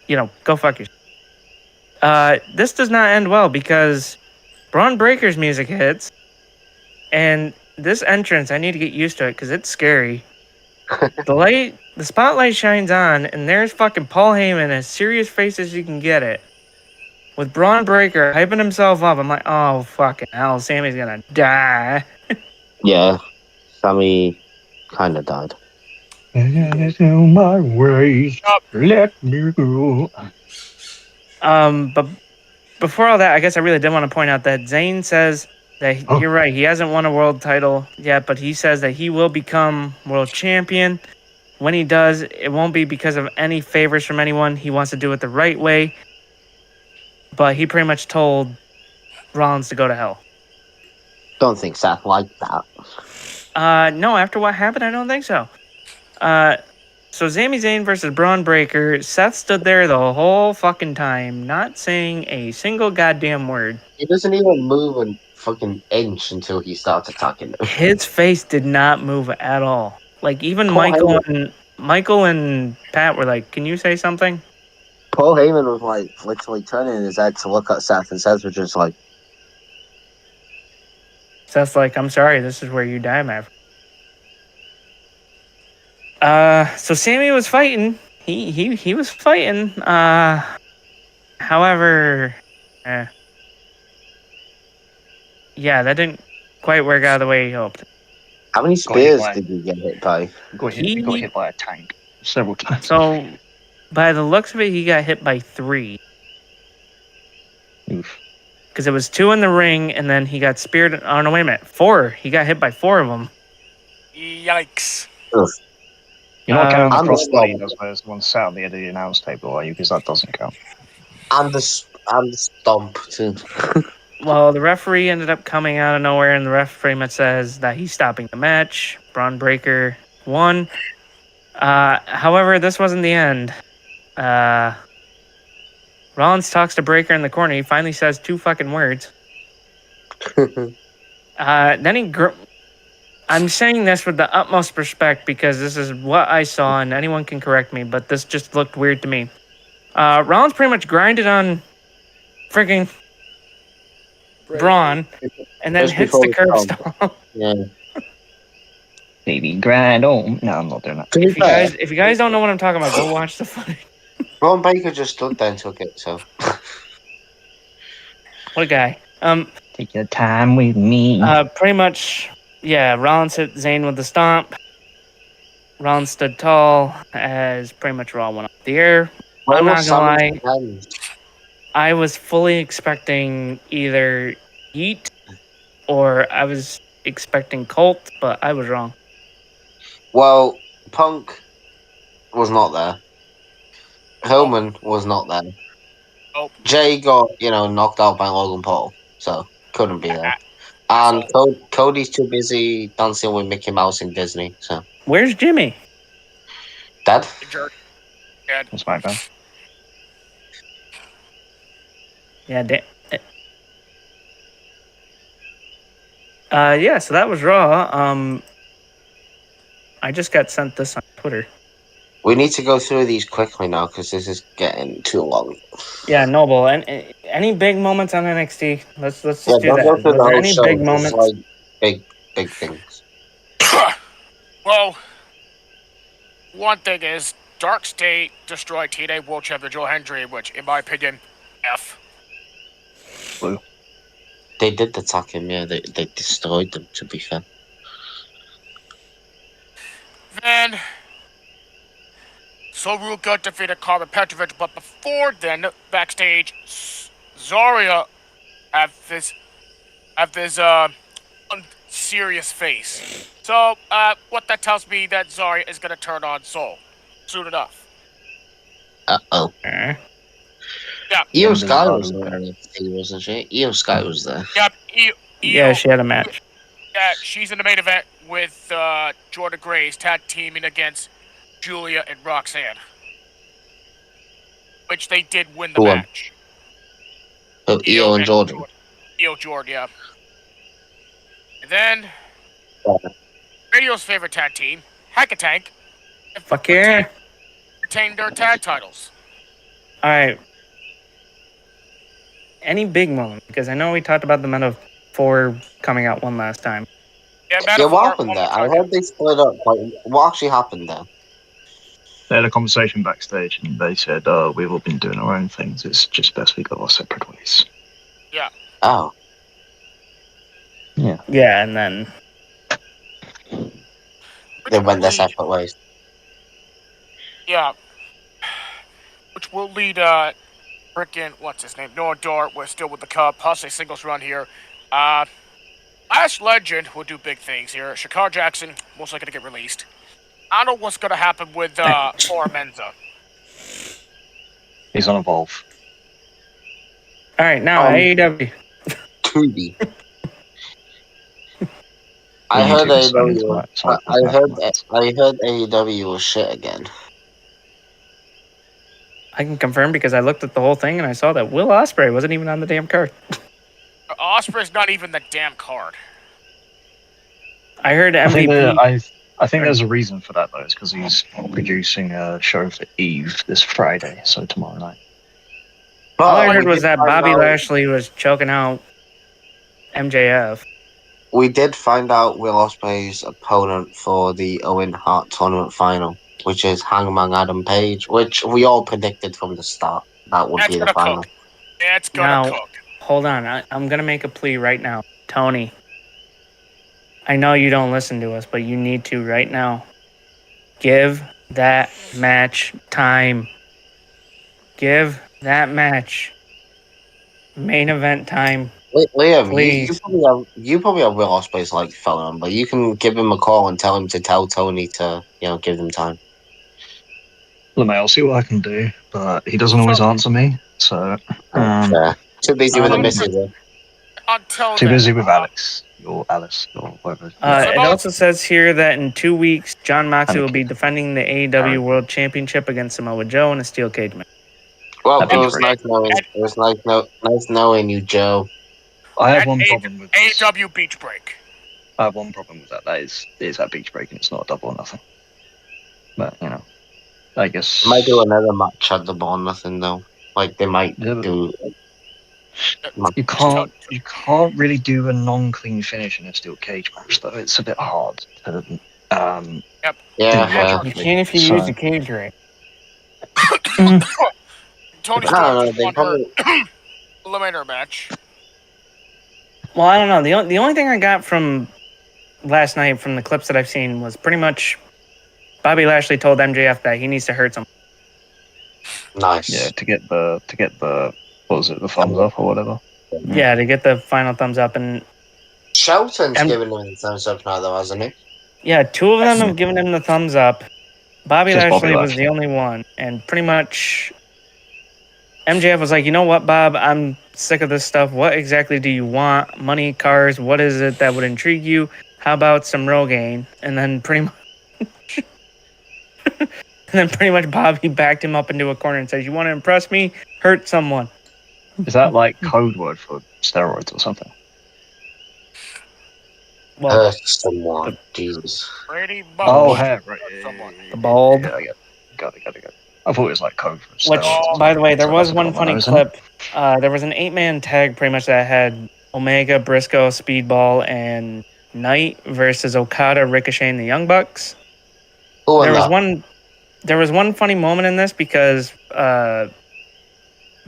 go fuck yourself. This does not end well because Braun Breaker's music hits, and this entrance, I need to get used to it because it's scary. The spotlight shines on, and there's fucking Paul Heyman as serious face as you can get it. With Braun Breaker hyping himself up, I'm like, oh, fucking hell, Sammy's gonna die. Yeah, Sammy kind of died. My way, let me go. But before all that, I guess I really did want to point out that Zayn says that you're right, he hasn't won a world title yet, but he says that he will become world champion. When he does, it won't be because of any favors from anyone. He wants to do it the right way. But he pretty much told Rollins to go to hell. Don't think Seth liked that. No, after what happened, I don't think so. So Sami Zayn versus Braun Breaker. Seth stood there the whole fucking time, not saying a single goddamn word. He doesn't even move a fucking inch until he starts attacking him. His face did not move at all. Like, even Michael and Pat were like, can you say something? Paul Heyman was like literally turning his head to look at Seth, and Seth was just like, Seth's like, I'm sorry, this is where you die, man. So Sammy was fighting. He was fighting. However, yeah, that didn't quite work out the way he hoped. How many Got hit spears by- did you get hit by? He got hit by a tank several times. So, by the looks of it, he got hit by 3. Oof. Because it was 2 in the ring, and then he got speared. Oh, no, wait a minute. 4. He got hit by 4 of them. Yikes. You're not counting the I'm crossbody just- does where there's one sat on the end of the announce table, are you? Because that doesn't count. And the stomp too. Well, the referee ended up coming out of nowhere, and the ref pretty much says that he's stopping the match. Braun Breaker won. However, this wasn't the end. Rollins talks to Breaker in the corner. He finally says 2 fucking words. Then he... I'm saying this with the utmost respect because this is what I saw, and anyone can correct me, but this just looked weird to me. Rollins pretty much grinded on freaking Braun, and then Just hits before the curb the stomp. Yeah. Baby, grind on. No, I'm not doing that. To be fair, If you guys don't know what I'm talking about, go watch the footage. Braun Baker just stood there and took it, so. What a guy. Take your time with me. Pretty much, yeah, Rollins hit Zayn with the stomp. Rollins stood tall as pretty much Raw went up the air. Where I'm was not gonna Sami's lie. hands? I was fully expecting either Yeet or I was expecting Colt, but I was wrong. Well, Punk was not there. Hillman was not there. Oh. Jay got, knocked out by Logan Paul, so couldn't be there. And Cody's too busy dancing with Mickey Mouse in Disney, so. Where's Jimmy? Dead? Injured. Dead. That's my bad. Yeah, yeah, so that was Raw. I just got sent this on Twitter. We need to go through these quickly now because this is getting too long. Yeah, Noble. And any big moments on NXT? Let's just do don't that. go through Was the there whole any show, big just, moments? like, big things. Well, one thing is, Dark State destroyed TNA World Champion Joe Hendry, which, in my opinion, F. They did attack him, yeah. They destroyed them, to be fair. Then, Soruka defeated Carmen Petrovic, but before then, backstage, Zarya have this unserious face. So, what that tells me that Zarya is gonna turn on Soul soon enough. Uh-oh. Eh. Yeah. Io Yeah, Sky there's was a lot there, wasn't she? Io Sky was there. Yep. Yeah, she had a match. Yeah, she's in the main event with Jordan Grace tag teaming against Julia and Roxanne, which they did win the Who won? match. Oh, Io and Jordan. Io Jordan, yeah. And then, Yeah. Radio's favorite tag team, Hack a Tank, Fuck yeah. retained their tag titles. All right. Any big moment? Because I know we talked about the Men of 4 coming out one last time. Yeah, Yeah, Metaphor, what happened there? I heard they split up. What actually happened there? They had a conversation backstage and they said, we've all been doing our own things. It's just best we go our separate ways. Oh. Yeah, and then They went their separate ways. Yeah. Which will lead, frickin', what's his name? Noah Dart was still with the Cub, possibly singles run here. Lash Legend will do big things here. Shakar Jackson, most likely to get released. I don't know what's going to happen with, Tora Menza. He's on Evolve. all right, now AEW. Tubi. We I need heard to expand into AEW. that. Sorry, I heard AEW was shit again. I can confirm because I looked at the whole thing and I saw that Will Ospreay wasn't even on the damn card. Osprey's not even the damn card. I heard I think, MVP. I think there's a reason for that though. It's because he's producing a show for Eve this Friday, so tomorrow night. All I But heard we was did that find Bobby out- Lashley was choking out MJF. We did find out Will Ospreay's opponent for the Owen Hart tournament final, which is Hangman Adam Page, which we all predicted from the start that would That's be the gonna final. cook. It's gonna Now- cook. Hold on, I'm gonna make a plea right now, Tony. I know you don't listen to us, but you need to right now. Give that match time. Give that match main event time. Liam, Please. you probably have Will Ospreay's like phone number. You can give him a call and tell him to tell Tony to give them time. Look, mate, I'll see what I can do, but he doesn't always answer me, so Fair. Too busy with the um, missus. Until too then, busy with Alex or whatever. It also says here that in 2 weeks, John Moxley will be defending the AEW World Championship against Samoa Joe in a steel cage match. Well, That'd it be was great. nice knowing you, Joe. I have at one problem with this. AEW Beach Break. I have one problem with that. That is that beach break, and it's not a double or nothing. But I guess They might do another match at the Ball Nothing though. Like they might Yeah, but- do. you can't really do a non-clean finish in a steel cage match, though. It's a bit hard to Yeah, fair. You can if you So- use the cage right. Tony I Storm don't know. just They won probably. her eliminator match. Well, I don't know. The only thing I got from last night from the clips that I've seen was pretty much Bobby Lashley told MJF that he needs to hurt someone. Nice. Yeah, to get the what was it, the thumbs up or whatever. Yeah, to get the final thumbs up. And Shelton's M- giving him the thumbs up now, though, hasn't he? yeah, 2 of them have given him the thumbs up. Bobby Just Lashley Bobby was Lashley. the only one. And pretty much MJF was like, you know what, Bob? I'm sick of this stuff. What exactly do you want? Money, cars? What is it that would intrigue you? How about some Rogaine? And then pretty much Bobby backed him up into a corner and says, you want to impress me? Hurt someone. Is that like code word for steroids or something? Well, Hurt someone. Jesus. Brady Oh, Bald. hair, right. Someone. the bald. Yeah, I got it. I thought it was like code for Which, steroids. by the way, there So was that's one not funny those, isn't it? clip. There was an 8-man tag pretty much that had Omega, Briscoe, Speedball, and Knight versus Okada, Ricochet, and the Young Bucks. Who won There was that? there was one funny moment in this because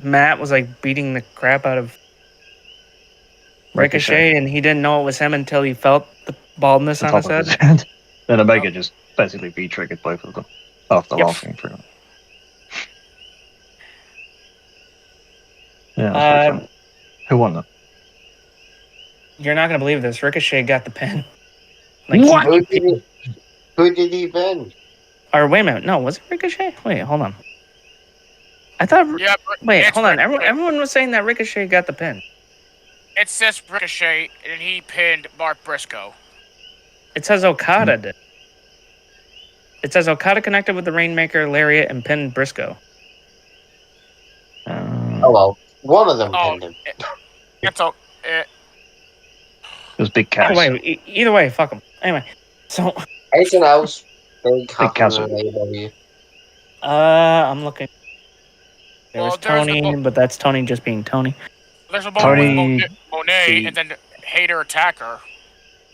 Matt was like beating the crap out of Ricochet, and he didn't know it was him until he felt the baldness The on his top of head. his head. Then Omega just basically V-triggered both of them after Yep. laughing through them. Yeah, that's pretty funny. Who won that? You're not gonna believe this. Ricochet got the pin. Like What? Who did he win? Or wait a minute, no, was it Ricochet? Wait, hold on. I thought. Yeah, Wait, it's hold on. Ricochet. Everyone was saying that Ricochet got the pin. It says Ricochet, and he pinned Mark Briscoe. It says Okada did. It says Okada connected with the Rainmaker, Lariat, and pinned Briscoe. Oh well, one of them Oh, pinned him. It's a. It was Big Cass. Anyway, either way, fuck them. Anyway, so Anything else? Big Castle. happening in AEW. I'm looking. There Well, was there's the Tony, but that's Tony just being Tony. There's a moment Tony- with Monet, and then Hater attack her.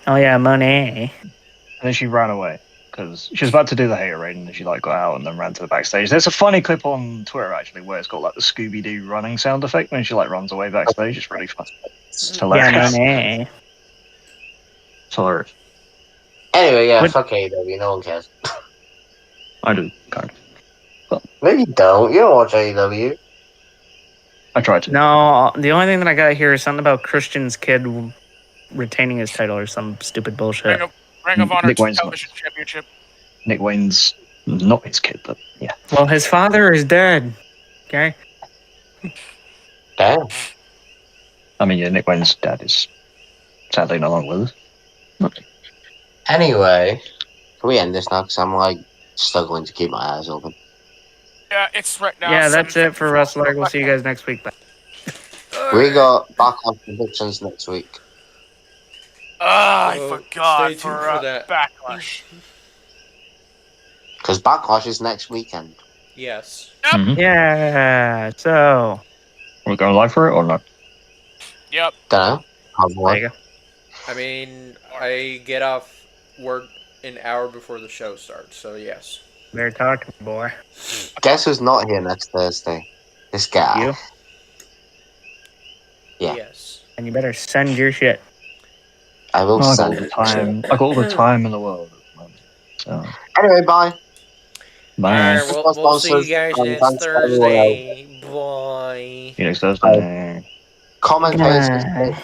Oh yeah, Monet. And then she ran away because she was about to do the hater raid, and then she like got out and then ran to the backstage. There's a funny clip on Twitter actually where it's got like the Scooby-Doo running sound effect when she like runs away backstage. It's really fun. It's Yeah, hilarious. Monet. It's hilarious. Anyway, yeah, What- fuck AEW. No one cares. I do kind of. Maybe you don't. You don't watch AEW. I tried to. No, the only thing that I got here is something about Christian's kid retaining his title or some stupid bullshit. Ring of Honor Nick Wayne's Television Championship. Nick Wayne's not his kid, but yeah. Well, his father is dead. Okay. Damn. I mean, yeah, Nick Wayne's dad is sadly no longer with us. Anyway, can we end this now? Because I'm like struggling to keep my eyes open. Yeah, it's right now. Yeah, that's it for 7:54. Wrestle Arc. We'll see you guys next week. Bye. We got Backlash predictions next week. I Oh, forgot stay tuned for, for that. Backlash. Because Backlash is next weekend. Yes. Yeah. So We're going live for it or not? Yep. Dunno. there you go. I mean, I get off work an hour before the show starts, so yes. Better talk, boy. Guess who's not here next Thursday? This guy. You. Yeah. Yes. And you better send your shit. I will I got all send the it. time. I got all the time in the world at the moment. So, Anyway, bye. bye. Alright, we'll see you guys And next thanks to everyone else. Thursday. Bye. See you next Thursday. Commentators. Bye.